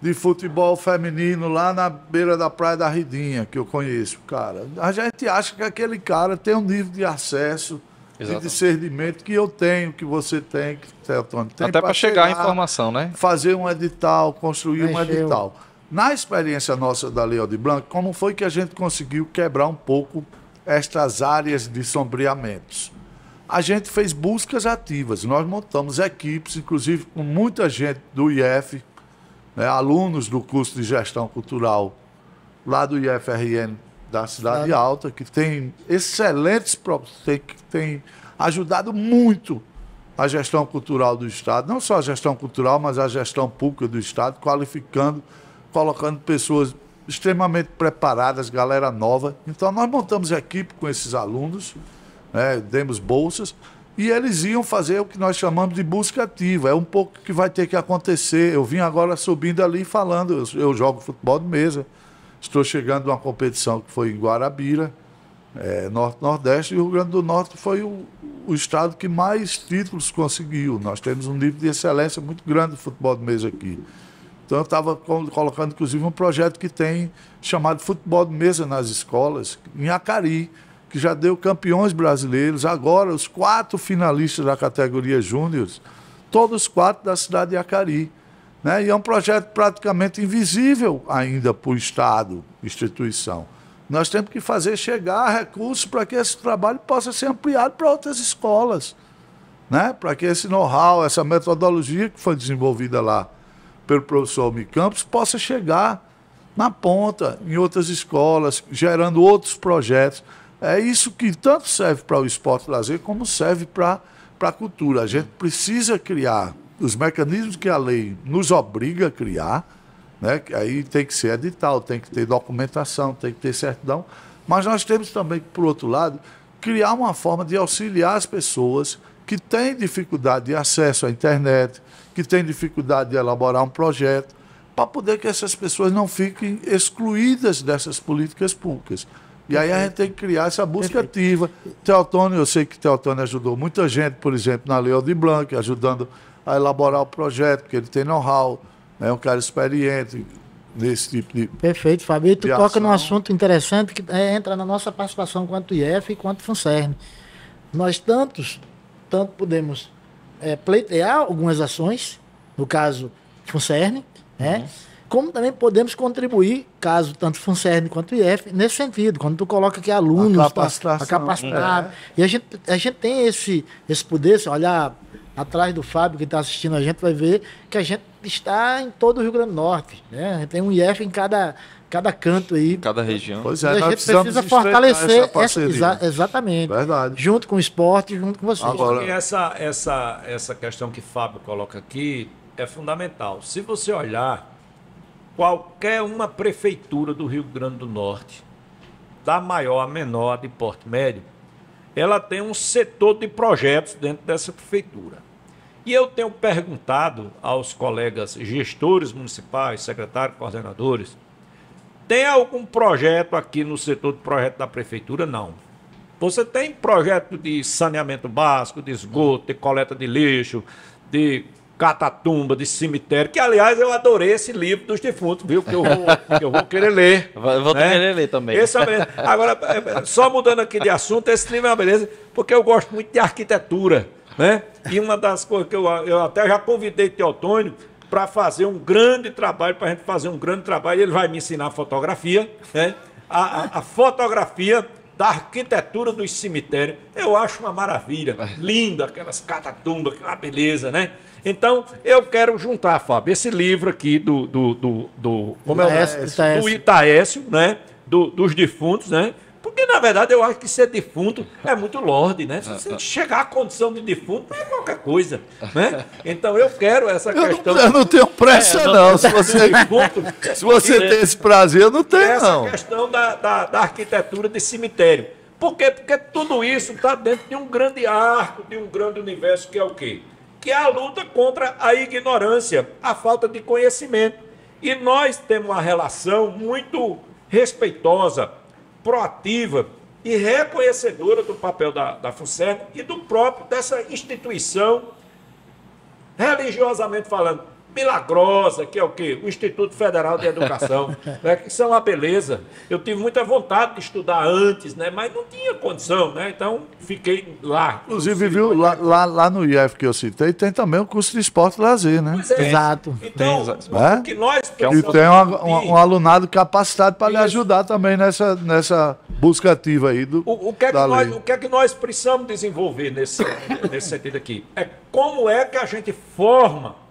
de futebol feminino lá na beira da Praia da Ridinha, que eu conheço, cara, a gente acha que aquele cara tem um nível de acesso e de discernimento que eu tenho, que você tem, que o Teotônio tem. Até para chegar a informação, né? Fazer um edital, construir um edital. Na experiência nossa da Lei Aldir Blanc, como foi que a gente conseguiu quebrar um pouco estas áreas de sombreamentos? A gente fez buscas ativas, nós montamos equipes, inclusive com muita gente do IF, né, alunos do curso de gestão cultural lá do IFRN da Cidade Alta, que tem excelentes que tem ajudado muito a gestão cultural do Estado, não só a gestão cultural, mas a gestão pública do Estado, qualificando, colocando pessoas extremamente preparadas, galera nova. Então nós montamos equipe com esses alunos, né, demos bolsas, e eles iam fazer o que nós chamamos de busca ativa. É um pouco que vai ter que acontecer. Eu vim agora subindo ali falando, eu jogo futebol de mesa, estou chegando a uma competição que foi em Guarabira, Norte-Nordeste, e o Rio Grande do Norte foi o estado que mais títulos conseguiu. Nós temos um nível de excelência muito grande de futebol de mesa aqui. Então eu estava colocando, inclusive, um projeto que tem chamado Futebol de Mesa nas escolas, em Acari, que já deu campeões brasileiros. Agora, os 4 finalistas da categoria Júnior, todos 4 da cidade de Acari. né? E é um projeto praticamente invisível ainda para o Estado, instituição. Nós temos que fazer chegar recursos para que esse trabalho possa ser ampliado para outras escolas, né? Para que esse know-how, essa metodologia que foi desenvolvida lá pelo professor Almir Campos possa chegar na ponta, em outras escolas, gerando outros projetos. É isso que tanto serve para o esporte e lazer, como serve para a cultura. A gente precisa criar os mecanismos que a lei nos obriga a criar, né? Aí tem que ser edital, tem que ter documentação, tem que ter certidão, mas nós temos também, por outro lado, criar uma forma de auxiliar as pessoas que têm dificuldade de acesso à internet, que têm dificuldade de elaborar um projeto, para poder que essas pessoas não fiquem excluídas dessas políticas públicas. E aí a gente tem que criar essa busca ativa. Teotônio, eu sei que Teotônio ajudou muita gente, por exemplo, na Lei Aldir Blanc, ajudando a elaborar o projeto, porque ele tem know-how, é um cara experiente nesse tipo de... Perfeito, Fábio. E tu de toca ação. num assunto interessante que entra na nossa participação quanto IF e quanto FUNCERN. Nós tanto podemos pleitear algumas ações, no caso FUNCERN, né? Como também podemos contribuir, caso tanto FUNCERN quanto IF, nesse sentido, quando tu coloca que alunos a capacitar. E a gente tem esse poder, se olhar atrás do Fábio que está assistindo a gente, vai ver que a gente está em todo o Rio Grande do Norte, né? A gente tem um IF em cada canto aí. Cada região. Pois E é, a nós gente precisa fortalecer essa parceria. exatamente. Verdade. Junto com o esporte, junto com vocês. Agora- Porque essa questão que Fábio coloca aqui é fundamental. Se você olhar, qualquer uma prefeitura do Rio Grande do Norte, da maior a menor, de porte médio, ela tem um setor de projetos dentro dessa prefeitura. E eu tenho perguntado aos colegas gestores municipais, secretários, coordenadores, tem algum projeto aqui no setor de projeto da prefeitura? Não. Você tem projeto de saneamento básico, de esgoto, de coleta de lixo, de catatumba, de cemitério, que aliás eu adorei esse livro dos defuntos, viu? Que eu vou querer ler. Vou querer ler também. Esse é uma beleza. Agora, só mudando aqui de assunto, esse livro é uma beleza, porque eu gosto muito de arquitetura, né? E uma das coisas que eu até já convidei Teotônio para fazer um grande trabalho, para a gente fazer um grande trabalho, ele vai me ensinar fotografia, né? A fotografia da arquitetura dos cemitérios, eu acho uma maravilha, linda, aquelas catatumbas, uma beleza, né? Então, eu quero juntar, Fábio, esse livro aqui como é o nome? Do Itaécio, né? Dos defuntos, né? Porque, na verdade, eu acho que ser defunto é muito lorde, né? Se você chegar à condição de defunto, não é qualquer coisa, né? Então, eu quero essa questão... Eu não tenho pressa, não. Se você tem esse prazer, eu não tenho, não. Essa questão da arquitetura de cemitério. Por quê? Porque tudo isso está dentro de um grande arco, de um grande universo, que é o quê? Que é a luta contra a ignorância, a falta de conhecimento. E nós temos uma relação muito respeitosa, proativa e reconhecedora do papel da FUNCERN e do próprio dessa instituição, religiosamente falando, milagrosa, que é o quê? O Instituto Federal de Educação, né? Que são uma beleza. Eu tive muita vontade de estudar antes, né? Mas não tinha condição, né? Então fiquei lá. Inclusive, viu, lá no IF que eu citei, tem também o curso de esporte e lazer, né? Pois é. Exato. Então, É? o que nós E tem um alunado capacitado para lhe ajudar também nessa busca ativa aí O que é que nós precisamos desenvolver nesse sentido aqui? É como é que a gente forma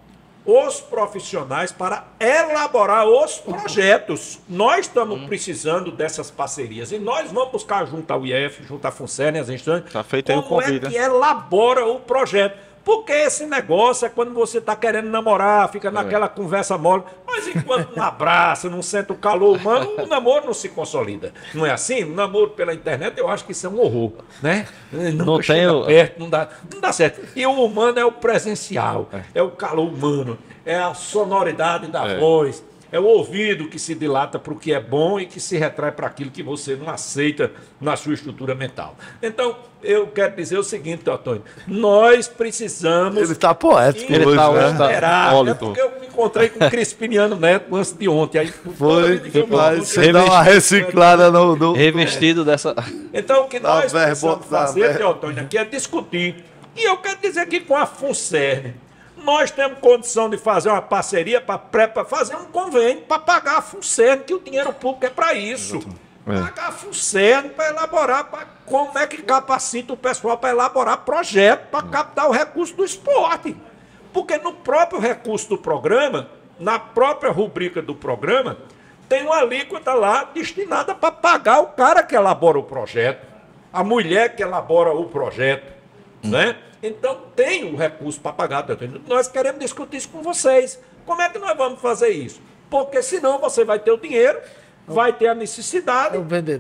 os profissionais para elaborar os projetos. Nós estamos precisando dessas parcerias e nós vamos buscar junto ao IF, junto à FUNCERN, as instituições, Tá feito aí o como convite, é que elabora o projeto. Porque esse negócio é quando você está querendo namorar, fica naquela conversa mole, mas enquanto não abraça, não sente o calor humano, o namoro não se consolida. Não é assim? O namoro pela internet, eu acho que isso é um horror, né? Não tem Perto, não dá certo. E o humano é o presencial, é o calor humano, é a sonoridade da voz, é o ouvido que se dilata para o que é bom e que se retrai para aquilo que você não aceita na sua estrutura mental. Então, eu quero dizer o seguinte, Teotônio, nós precisamos... Ele está poético Ele hoje, tá né? hoje, É porque eu me encontrei com o Crispiniano Neto antes de ontem. Aí, Foi, mas você dá uma reciclada no... Revestido dessa... Então, o que nós precisamos verbo- fazer, Teotônio, aqui é discutir. E eu quero dizer que com a FUNCERN, Nós temos condição de fazer uma parceria para fazer um convênio para pagar a FUNSERN, que o dinheiro público é para isso. Pagar a FUNSERN para elaborar, como é que capacita o pessoal para elaborar projeto para captar o recurso do esporte. Porque no próprio recurso do programa, na própria rubrica do programa, tem uma alíquota lá destinada para pagar o cara que elabora o projeto, a mulher que elabora o projeto, né? Então tem o recurso para pagar. Nós queremos discutir isso com vocês. Como é que nós vamos fazer isso? Porque senão você vai ter o dinheiro, vai ter a necessidade,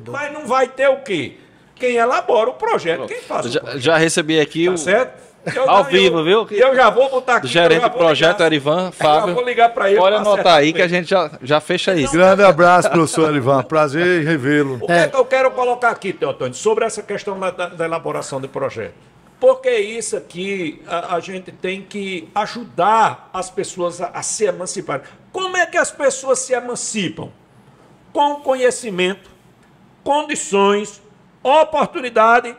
mas não vai ter o quê? Quem elabora o projeto, quem faz o projeto. Já recebi aqui tá certo? Ao vivo, viu? Eu já vou botar aqui. Do gerente do projeto, Erivan, Fábio. Eu vou ligar para ele. Pode anotar aí que a gente já fecha isso. Grande abraço, professor Erivan. Prazer em revê-lo. O que é que eu quero colocar aqui, Teotônio, sobre essa questão da elaboração de projeto? Porque isso aqui a gente tem que ajudar as pessoas a se emanciparem. Como é que as pessoas se emancipam? Com conhecimento, condições, oportunidade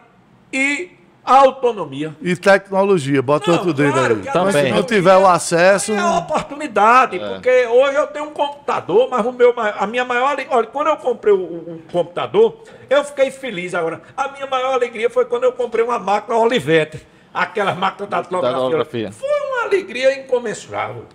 e autonomia. E tecnologia, bota outro dedo aí. Também. Se não tiver o acesso... É a oportunidade, porque hoje eu tenho um computador, mas a minha maior... Olha, quando eu comprei o computador, eu fiquei feliz agora. A minha maior alegria foi quando eu comprei uma máquina Olivetti, aquela máquina da datilografia. Foi uma alegria incomensurável,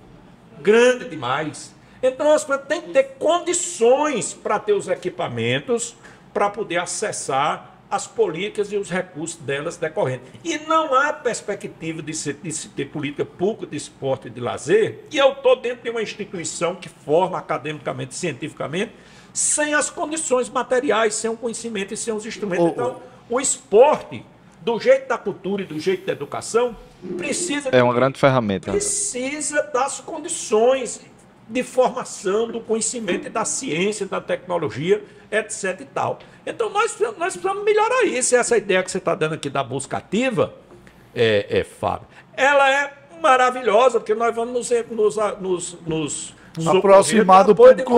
grande demais. Então as pessoas têm que ter condições para ter os equipamentos, para poder acessar as políticas e os recursos delas decorrentes. E não há perspectiva de se ter política pública de esporte e de lazer, e eu estou dentro de uma instituição que forma academicamente, cientificamente, sem as condições materiais, sem o conhecimento e sem os instrumentos. Então, o esporte, do jeito da cultura e do jeito da educação, precisa... É uma grande ferramenta. Precisa das condições de formação, do conhecimento e da ciência, da tecnologia, etc. e tal. Então, nós precisamos melhorar isso. E essa ideia que você está dando aqui da busca ativa, Fábio, ela é maravilhosa, porque nós vamos nos aproximar do público.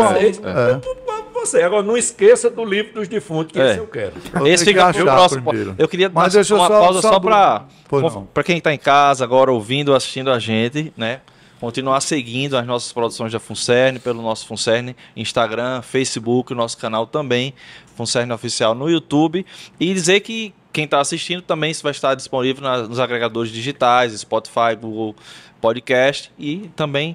Você. Agora, não esqueça do livro dos defuntos, que esse eu quero. Esse fica pro próximo. Eu queria dar uma pausa só para quem está em casa agora, ouvindo, assistindo a gente, né? Continuar seguindo as nossas produções da FUNSERN, pelo nosso FUNSERN Instagram, Facebook, o nosso canal também, FUNSERN Oficial no YouTube. E dizer que quem está assistindo também vai estar disponível nos agregadores digitais, Spotify, Google Podcast. E também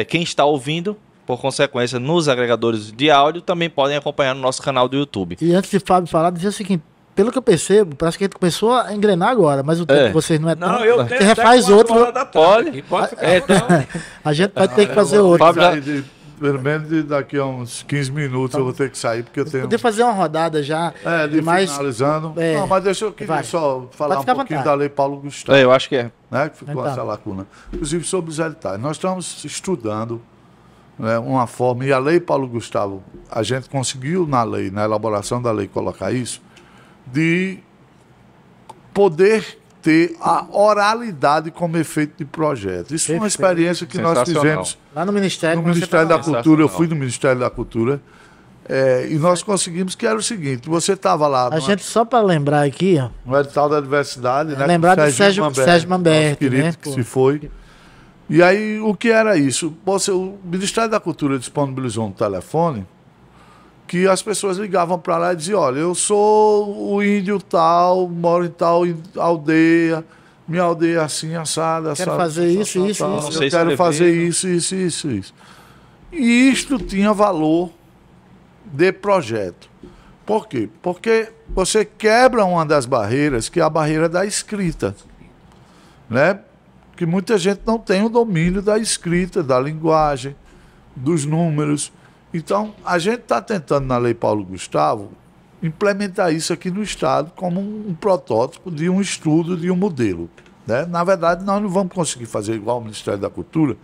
quem está ouvindo, por consequência, nos agregadores de áudio, também podem acompanhar no nosso canal do YouTube. E antes de Fábio falar, dizer o seguinte... Pelo que eu percebo, parece que a gente começou a engrenar agora, mas o tempo de vocês não é tão... Não, eu você refaz outro. Pode ficar. A gente vai ter que fazer outro. Pelo menos daqui a uns 15 minutos eu vou ter que sair, porque eu tenho... Poder fazer uma rodada já. Finalizando. Não, mas deixa eu só falar um pouquinho da Lei Paulo Gustavo. Eu acho que é. Né, que ficou essa lacuna. Inclusive sobre os editais. Nós estamos estudando, né, uma forma, e a Lei Paulo Gustavo, a gente conseguiu na elaboração da lei, colocar isso, de poder ter a oralidade como efeito de projeto. Isso foi uma experiência que nós fizemos lá no Ministério da Cultura. Eu fui no Ministério da Cultura e nós conseguimos que era o seguinte: você estava lá... gente, só para lembrar aqui... no edital da diversidade, né? Lembrar do Sérgio Mamberti, querido, né? Que se foi. E aí, o que era isso? O Ministério da Cultura disponibilizou um telefone que as pessoas ligavam para lá e diziam: olha, eu sou o índio tal, moro em tal aldeia, minha aldeia é assim, assada, quero fazer isso. Eu quero fazer isso. E isto tinha valor de projeto. Por quê? Porque você quebra uma das barreiras, que é a barreira da escrita, né? Que muita gente não tem o domínio da escrita, da linguagem, dos números. Então, a gente está tentando, na Lei Paulo Gustavo, implementar isso aqui no Estado como um protótipo de um estudo, de um modelo, né? Na verdade, nós não vamos conseguir fazer igual o Ministério da Cultura,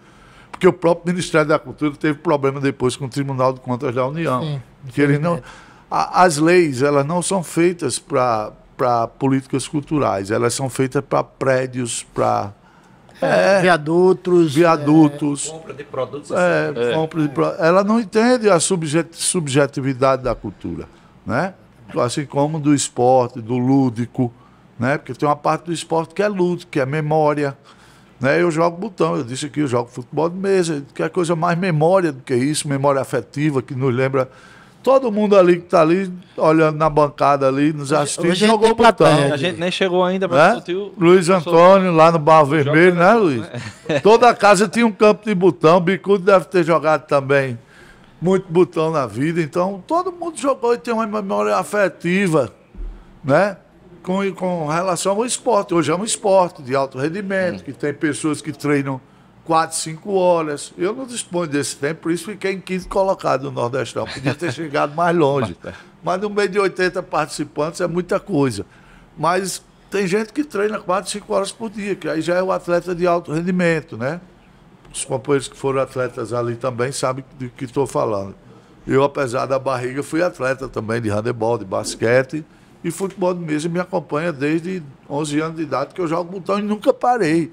porque o próprio Ministério da Cultura teve problema depois com o Tribunal de Contas da União. Sim, que ele não, as leis, elas não são feitas para políticas culturais, elas são feitas para prédios, para... viadutos, compra de produtos. Ela não entende a subjetividade da cultura, né? Assim como do esporte, do lúdico, né? Porque tem uma parte do esporte que é lúdico, que é memória, né? Eu jogo botão, eu disse aqui, eu jogo futebol de mesa, que é coisa mais memória do que isso, memória afetiva, que nos lembra... Todo mundo ali que está ali, olhando na bancada ali, nos assistindo, jogou botão. A gente nem chegou ainda para discutir o... Luiz Antônio, lá no Barro Vermelho, né, Luiz? Toda a casa tinha um campo de botão, Bicudo deve ter jogado também muito botão na vida, então todo mundo jogou e tem uma memória afetiva, né? Com relação ao esporte. Hoje é um esporte de alto rendimento, que tem pessoas que treinam 4, 5 horas. Eu não disponho desse tempo, por isso fiquei em 5º colocado no Nordestão. Podia ter chegado mais longe. Mas no meio de 80 participantes é muita coisa. Mas tem gente que treina 4, 5 horas por dia, que aí já é o atleta de alto rendimento, né? Os companheiros que foram atletas ali também sabem do que estou falando. Eu, apesar da barriga, fui atleta também de handebol, de basquete e futebol de mesa. Me acompanha desde 11 anos de idade que eu jogo botão e nunca parei.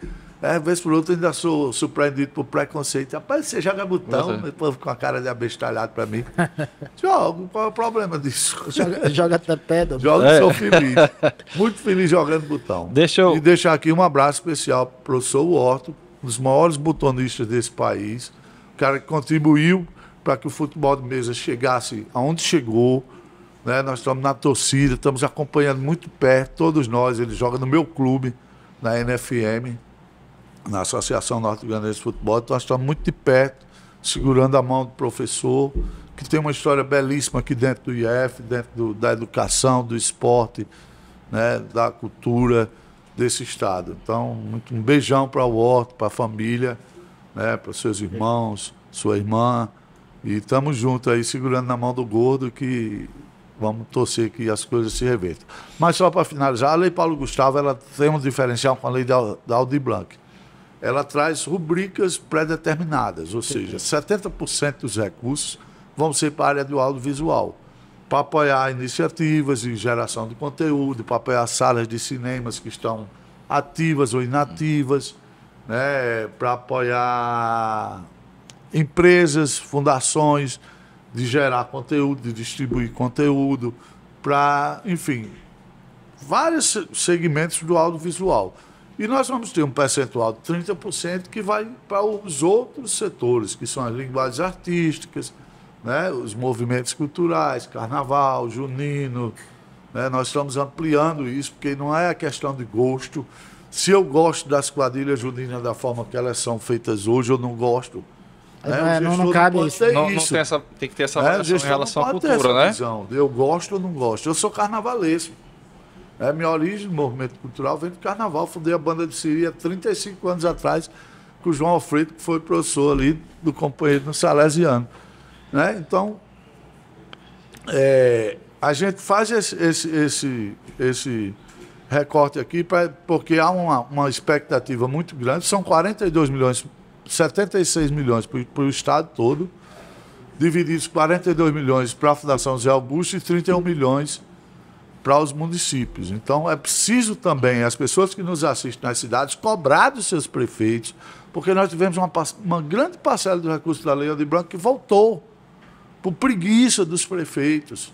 Vez por outra, ainda sou surpreendido por preconceito. Rapaz, você joga botão? Depois com a cara de abestalhado pra mim. Jogo, qual é o problema disso? Joga até pedra. Jogo, sou feliz. Muito feliz jogando botão. E deixar aqui um abraço especial pro professor Horto, um dos maiores botonistas desse país. O cara que contribuiu para que o futebol de mesa chegasse aonde chegou. Né? Nós estamos na torcida, estamos acompanhando muito perto, todos nós. Ele joga no meu clube, na NFM, na Associação Norte-Grandense de Futebol, então nós estamos muito de perto, segurando a mão do professor, que tem uma história belíssima aqui dentro do IF, dentro da educação, do esporte, né, da cultura desse estado. Então, um beijão para o Horto, para a família, né, para os seus irmãos, sua irmã, e estamos juntos aí, segurando na mão do gordo, que vamos torcer que as coisas se revertam. Mas só para finalizar, a Lei Paulo Gustavo, ela tem um diferencial com a Lei da Aldir Blanc. Ela traz rubricas pré-determinadas, ou seja, 70% dos recursos vão ser para a área do audiovisual, para apoiar iniciativas de geração de conteúdo, para apoiar salas de cinemas que estão ativas ou inativas, né, para apoiar empresas, fundações de gerar conteúdo, de distribuir conteúdo, para, enfim, vários segmentos do audiovisual. E nós vamos ter um percentual de 30% que vai para os outros setores, que são as linguagens artísticas, né, os movimentos culturais, carnaval, junino. Né, nós estamos ampliando isso, porque não é a questão de gosto. Se eu gosto das quadrilhas juninas da forma que elas são feitas hoje, eu não gosto. Né? Não cabe isso. Tem que ter essa avaliação em relação à cultura, né? Visão. Eu gosto ou não gosto. Eu sou carnavalesco. Minha origem no movimento cultural vem do carnaval. Fundei a banda de Siri há 35 anos atrás com o João Alfredo, que foi professor ali do companheiro no Salesiano. Né? Então, a gente faz esse recorte aqui porque há uma expectativa muito grande. São 42 milhões, 76 milhões para o estado todo, divididos 42 milhões para a Fundação Zé Augusto e 31 milhões para os municípios. Então, é preciso também as pessoas que nos assistem nas cidades cobrar dos seus prefeitos, porque nós tivemos uma grande parcela do recurso da Lei Aldir Blanc que voltou por preguiça dos prefeitos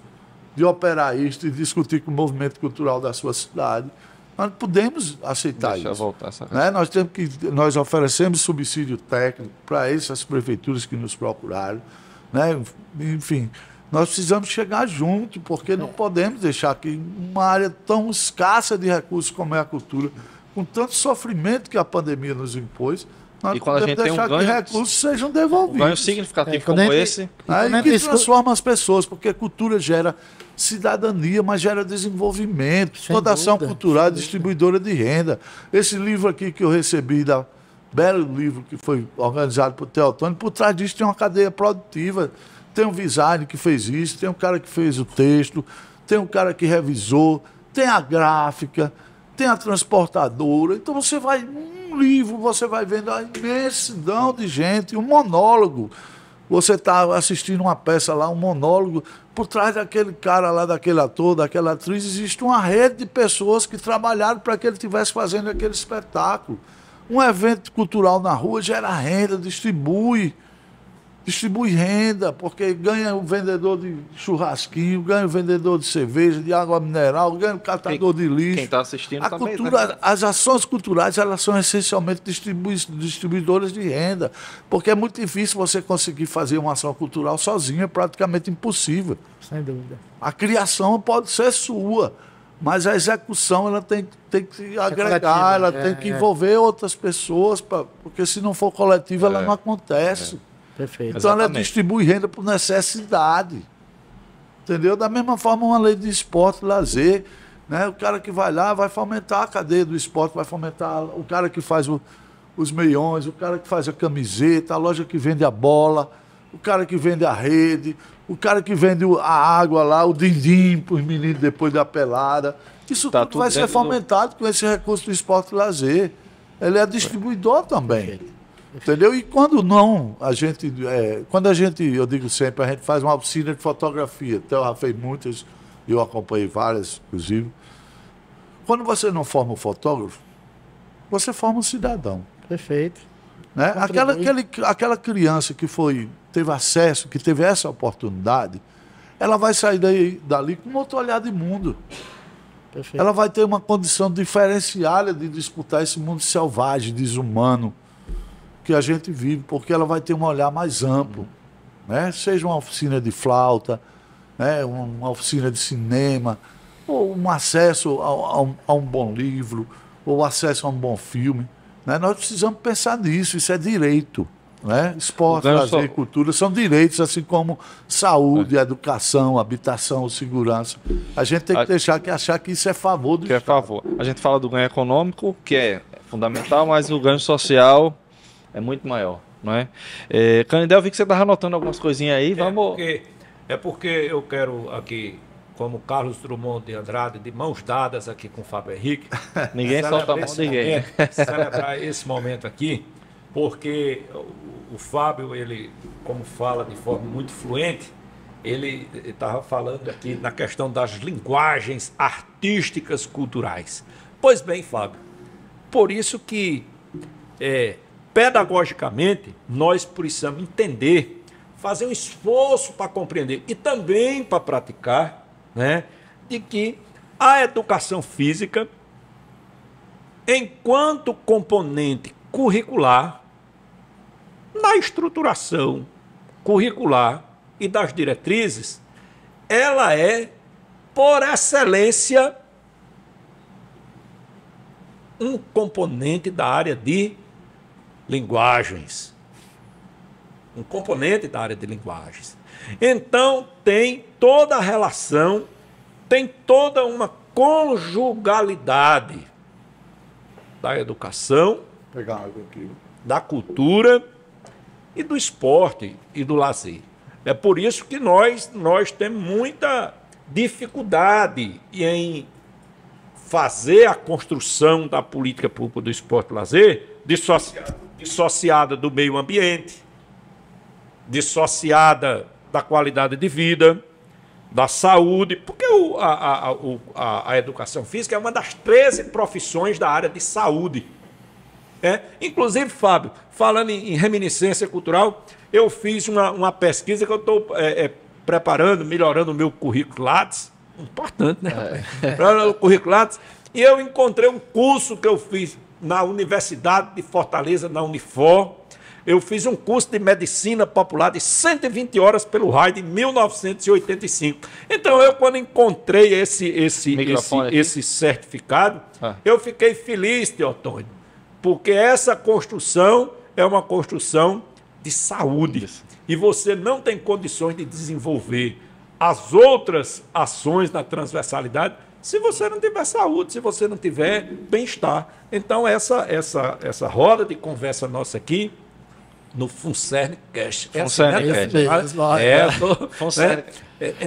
de operar isso, de discutir com o movimento cultural da sua cidade. Nós não podemos aceitar isso. Né? Nós oferecemos subsídio técnico para essas prefeituras que nos procuraram. Né? Enfim, nós precisamos chegar junto, porque não podemos deixar que uma área tão escassa de recursos como é a cultura, com tanto sofrimento que a pandemia nos impôs, nós e quando a gente tem um ganho, que recursos sejam devolvidos. Ganho significativo como esse. E que transforma as pessoas, porque a cultura gera cidadania, mas gera desenvolvimento. Toda ação cultural é distribuidora de renda. Esse livro aqui que eu recebi, belo livro que foi organizado por Teotônio, por trás disso tem uma cadeia produtiva. Tem um design que fez isso, tem um cara que fez o texto, tem um cara que revisou, tem a gráfica, tem a transportadora. Então você vai, um livro, você vai vendo a imensidão de gente, um monólogo. Você está assistindo uma peça lá, um monólogo, por trás daquele cara lá, daquele ator, daquela atriz, existe uma rede de pessoas que trabalharam para que ele estivesse fazendo aquele espetáculo. Um evento cultural na rua gera renda, distribui. Distribui renda, porque ganha o vendedor de churrasquinho, ganha o vendedor de cerveja, de água mineral, ganha o catador de lixo. Quem está assistindo A também. cultura, as ações culturais, elas são essencialmente distribuidoras de renda, porque é muito difícil você conseguir fazer uma ação cultural sozinho, é praticamente impossível. Sem dúvida. A criação pode ser sua, mas a execução ela tem que agregar, ela tem que envolver outras pessoas, porque se não for coletiva, ela não acontece. Perfeito. Então ela Exatamente. distribui renda por necessidade. Entendeu? Da mesma forma, uma lei de esporte e lazer. Né? O cara que vai lá vai fomentar a cadeia do esporte, vai fomentar o cara que faz os meiões, o cara que faz a camiseta, a loja que vende a bola, o cara que vende a rede, o cara que vende a água lá, o din-din para os meninos depois da pelada. Isso Tá tudo tudo vai ser dentro fomentado com esse recurso do esporte e lazer. Ele é distribuidor também. Entendeu? E quando não, quando a gente, eu digo sempre, a gente faz uma oficina de fotografia, até eu já fiz muitas, eu acompanhei várias, inclusive. Quando você não forma um fotógrafo, você forma um cidadão. Perfeito. Né? Contribui. Aquela criança que teve acesso, que teve essa oportunidade, ela vai sair dali com outro olhar de mundo. Perfeito. Ela vai ter uma condição diferenciada de disputar esse mundo selvagem, desumano, que a gente vive, porque ela vai ter um olhar mais amplo, né? Seja uma oficina de flauta, né? Uma oficina de cinema, ou um acesso a um bom livro, ou acesso a um bom filme. Né? Nós precisamos pensar nisso, isso é direito. Né? Esporte, lazer e cultura são direitos, assim como saúde, educação, habitação, segurança. A gente tem que achar que isso é favor do Que é Estado. favor. A gente fala do ganho econômico, que é fundamental, mas o ganho social é muito maior, não é? Canindé, eu vi que você estava anotando algumas coisinhas aí, vamos... É porque eu quero aqui, como Carlos Drummond de Andrade, de mãos dadas aqui com o Fábio Henrique, Ninguém solta a mão de ninguém. celebrar esse momento aqui, porque o Fábio, ele, como fala de forma muito fluente, ele estava falando aqui na questão das linguagens artísticas culturais. Pois bem, Fábio, por isso que pedagogicamente nós precisamos entender, fazer um esforço para compreender e também para praticar, né, de que a educação física, enquanto componente curricular, na estruturação curricular e das diretrizes, ela é, por excelência, um componente da área de linguagens. Um componente da área de linguagens. Então, tem toda a relação, tem toda uma conjugalidade da educação, Pegar água aqui. da cultura e do esporte e do lazer. É por isso que nós temos muita dificuldade em fazer a construção da política pública do esporte e lazer dissociada do meio ambiente, dissociada da qualidade de vida, da saúde, porque a educação física é uma das 13 profissões da área de saúde. Inclusive, Fábio, falando em reminiscência cultural, eu fiz uma pesquisa que eu estou preparando, melhorando o meu currículo Lattes, importante, né? Melhorando o currículo Lattes, e eu encontrei um curso que eu fiz na Universidade de Fortaleza, na Unifor. Eu fiz um curso de medicina popular de 120 horas pelo raio de 1985. Então, quando encontrei esse certificado, eu fiquei feliz, Teotônio, porque essa construção é uma construção de saúde. E você não tem condições de desenvolver as outras ações na transversalidade se você não tiver saúde, se você não tiver bem-estar. Então, essa roda de conversa nossa aqui, no Funcern Cast.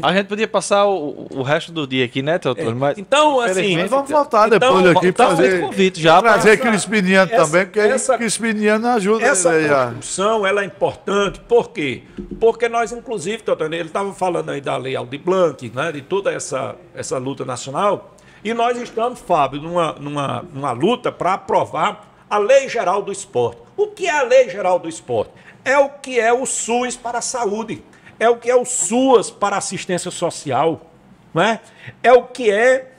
A gente podia passar o resto do dia aqui, né, Teotônio? Mas, então, assim... Mas vamos voltar depois aqui para fazer convite já. Trazer Crispiniano também, porque Crispiniano ajuda. Essa construção, ela é importante. Por quê? Porque nós, inclusive, Teotônio, ele estava falando aí da Lei Aldir Blanc, né, de toda essa luta nacional, e nós estamos, Fábio, numa luta para aprovar a Lei Geral do Esporte. O que é a Lei Geral do Esporte? É o que é o SUS para a saúde, é o que é o SUAS para a assistência social, não é? É o que é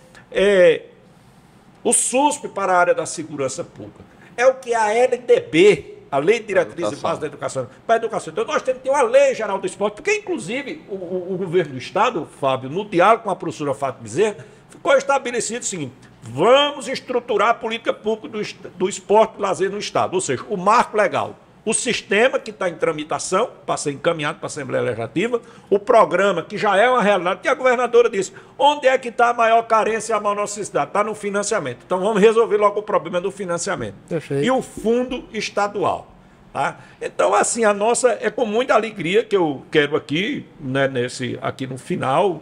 o SUSP para a área da segurança pública, é o que é a LDB, a Lei de Diretriz e Base da Educação, para a educação. Então nós temos que ter uma Lei Geral do Esporte, porque inclusive o governo do Estado, Fábio, no diálogo com a professora Fátima Bezerra, ficou estabelecido o seguinte: vamos estruturar a política pública do esporte e lazer no Estado, ou seja, o marco legal, o sistema que está em tramitação, para ser encaminhado para a Assembleia Legislativa, o programa que já é uma realidade, que a governadora disse, onde é que está a maior carência e a maior necessidade? Está no financiamento. Então vamos resolver logo o problema do financiamento. Perfeito. E o fundo estadual. Tá? Então, assim, a nossa é com muita alegria que eu quero aqui, né, aqui no final,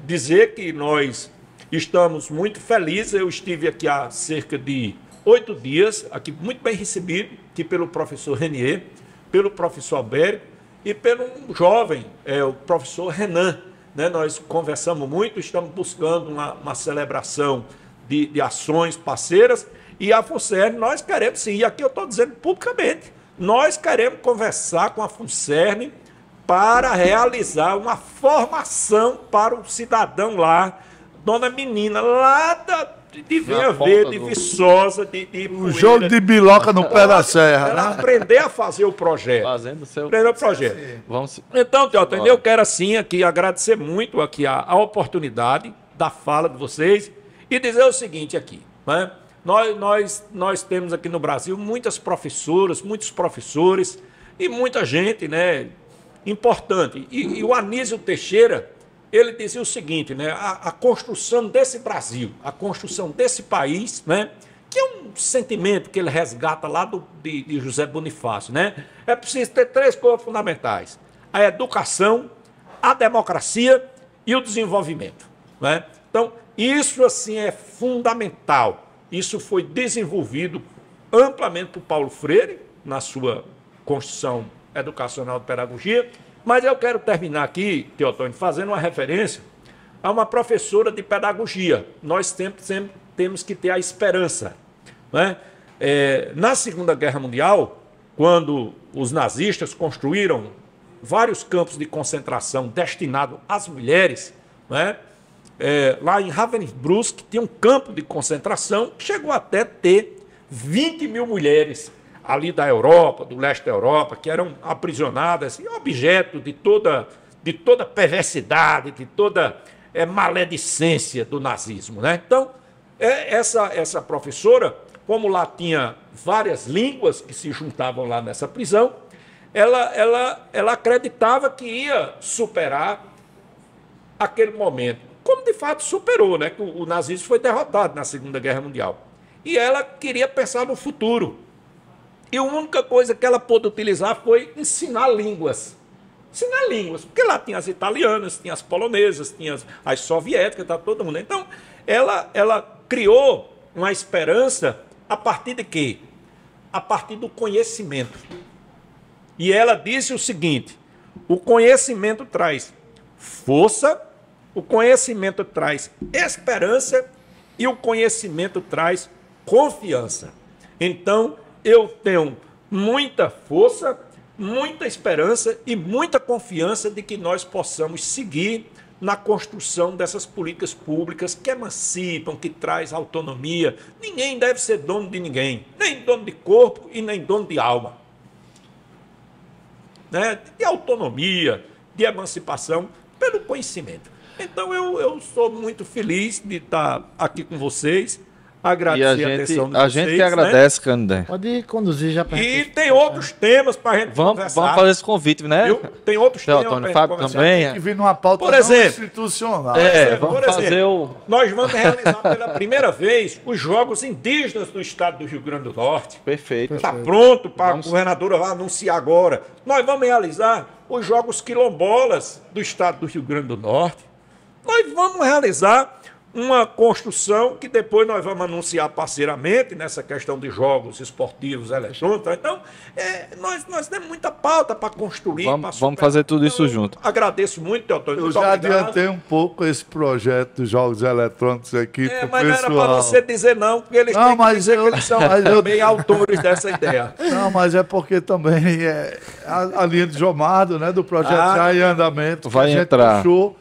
dizer que nós estamos muito felizes. Eu estive aqui há cerca de 8 dias, aqui muito bem recebido, aqui pelo professor Renier, pelo professor Albérico e pelo jovem, o professor Renan. Né? Nós conversamos muito, estamos buscando uma celebração de ações parceiras, e a FUNSERN nós queremos sim, e aqui eu estou dizendo publicamente, nós queremos conversar com a FUNSERN para realizar uma formação para o cidadão lá, dona menina, lá de Vinha Verde, de Viçosa, de o jogo de biloca no pé da serra. Ela aprender a fazer o projeto. Fazendo o seu... Aprender o projeto. Vamos... Então, Teotônio, eu quero assim aqui agradecer muito aqui a oportunidade da fala de vocês e dizer o seguinte aqui, né? Nós temos aqui no Brasil muitas professoras, muitos professores e muita gente, né, importante. E o Anísio Teixeira, ele dizia o seguinte, né, a construção desse Brasil, a construção desse país, né, que é um sentimento que ele resgata lá de José Bonifácio, né, é preciso ter 3 coisas fundamentais: a educação, a democracia e o desenvolvimento, né? Então, isso assim é fundamental. Isso foi desenvolvido amplamente por Paulo Freire, na sua Constituição Educacional de Pedagogia, mas eu quero terminar aqui, Teotônio, fazendo uma referência a uma professora de pedagogia. Nós sempre temos que ter a esperança, né? Na Segunda Guerra Mundial, quando os nazistas construíram vários campos de concentração destinados às mulheres, né? Lá em Ravensbrück tinha um campo de concentração que chegou até ter 20 mil mulheres ali da Europa, do leste da Europa, que eram aprisionadas, objeto de toda perversidade, de toda maledicência do nazismo, né? Então, essa professora, como lá tinha várias línguas que se juntavam lá nessa prisão, ela acreditava que ia superar aquele momento. Como de fato superou, né? Que o nazismo foi derrotado na Segunda Guerra Mundial. E ela queria pensar no futuro. E a única coisa que ela pôde utilizar foi ensinar línguas. Ensinar línguas, porque lá tinha as italianas, tinha as polonesas, tinha as soviéticas, tá todo mundo. Então, ela criou uma esperança a partir de quê? A partir do conhecimento. E ela disse o seguinte: o conhecimento traz força, o conhecimento traz esperança e o conhecimento traz confiança. Então, eu tenho muita força, muita esperança e muita confiança de que nós possamos seguir na construção dessas políticas públicas que emancipam, que traz autonomia. Ninguém deve ser dono de ninguém, nem dono de corpo e nem dono de alma. Né? De autonomia, de emancipação pelo conhecimento. Então, eu sou muito feliz de estar aqui com vocês, agradecer a atenção de vocês. A gente que agradece, né? Candé. Pode conduzir já para E tem outros temas para a gente conversar. Vamos fazer esse convite, né? Tem outros temas para a gente Fábio conversar. Também. Tem que vir numa pauta por exemplo, institucional. Vamos fazer nós vamos realizar pela primeira vez os Jogos Indígenas do Estado do Rio Grande do Norte. Perfeito. Está pronto para a governadora lá anunciar agora. Nós vamos realizar os Jogos Quilombolas do Estado do Rio Grande do Norte. Nós vamos realizar uma construção que depois nós vamos anunciar parceiramente nessa questão de jogos esportivos eletrônicos. Então, nós temos muita pauta para construir. Vamos fazer tudo isso junto. Agradeço muito, Teotônio. Eu já adiantei um pouco esse projeto dos jogos eletrônicos aqui pro mas pessoal. não era para você dizer não, porque eles têm que dizer que eles são bem autores dessa ideia. Não, mas é porque também a linha de Jomado, né, do projeto já em andamento. Vai a gente entrar. puxou,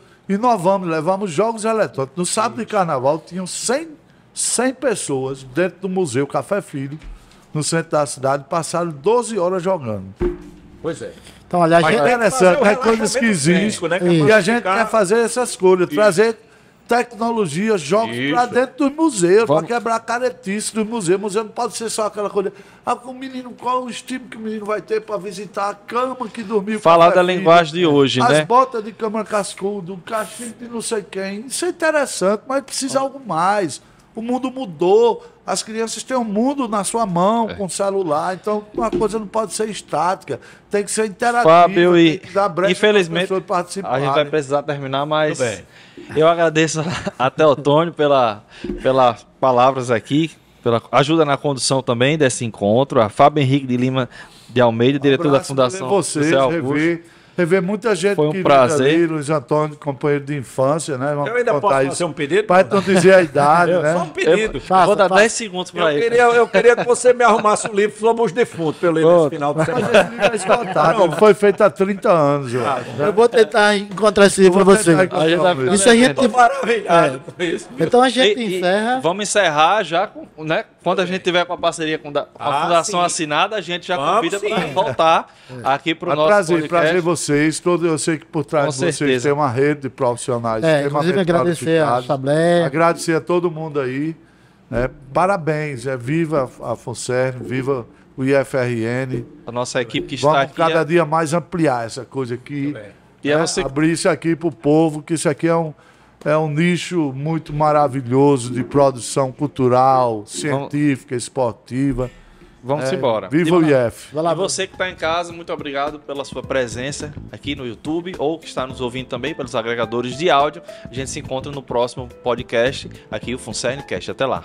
levamos jogos eletrônicos. No sábado de carnaval tinham 100 pessoas dentro do Museu Café Filho, no centro da cidade, passaram 12 horas jogando. Pois é. Então, olha, a É gente... interessante, é coisas que existem. Né, E a gente quer fazer essas coisas, trazer tecnologia, jogos para dentro dos museus, para quebrar a caretice dos museus. O museu não pode ser só aquela coisa. O menino, qual o estímulo que o menino vai ter para visitar a cama que dormiu? Falar da linguagem de hoje, as né? As botas de cama cascudo, o cachimbo de não sei quem. Isso é interessante, mas precisa algo mais. O mundo mudou. As crianças têm um mundo na sua mão, com celular. Então, uma coisa não pode ser estática. Tem que ser interativa. Fábio, tem que dar brecha infelizmente, para participar. a gente vai precisar terminar, mas Tudo bem. eu agradeço a Teotônio pelas palavras aqui, pela ajuda na condução também desse encontro. A Fábio Henrique de Lima de Almeida, diretor da Fundação vocês, José Augusto. rever muita gente Foi um querida prazer. ali, Luiz Antônio, companheiro de infância, né? Vamos Eu ainda contar posso isso. fazer um pedido? Para não dizer a idade, Só um né? pedido. Eu vou dar faça. 10 segundos para ele. Eu queria que você me arrumasse um livro sobre os defuntos para eu ler nesse final de semana. Ele foi feito há 30 anos, eu acho. Eu vou tentar encontrar esse livro Eu para vou você. tentar encontrar A gente vai um ficar livro. Isso a gente... Estou maravilhado com isso. Então a gente E encerra. vamos encerrar já, né? Quando a gente tiver com a parceria com a Fundação sim. assinada, a gente já Vamos convida para sim. voltar aqui para o É nosso prazer podcast. vocês. Eu sei que por trás Com de vocês certeza. tem uma rede de profissionais Inclusive agradecer a qualificados. Sablé. Agradecer a todo mundo aí. Né? Parabéns. Viva a FUNCERN, viva o IFRN. A nossa equipe que está Vamos aqui. cada dia mais ampliar essa coisa aqui. E é você Abrir isso aqui para o povo, que isso aqui é um nicho muito maravilhoso de produção cultural, científica, esportiva. Vamos embora. Viva o IF. Vai lá, E você que está em casa, muito obrigado pela sua presença aqui no YouTube ou que está nos ouvindo também pelos agregadores de áudio. A gente se encontra no próximo podcast aqui, o FUNCERNcast. Até lá.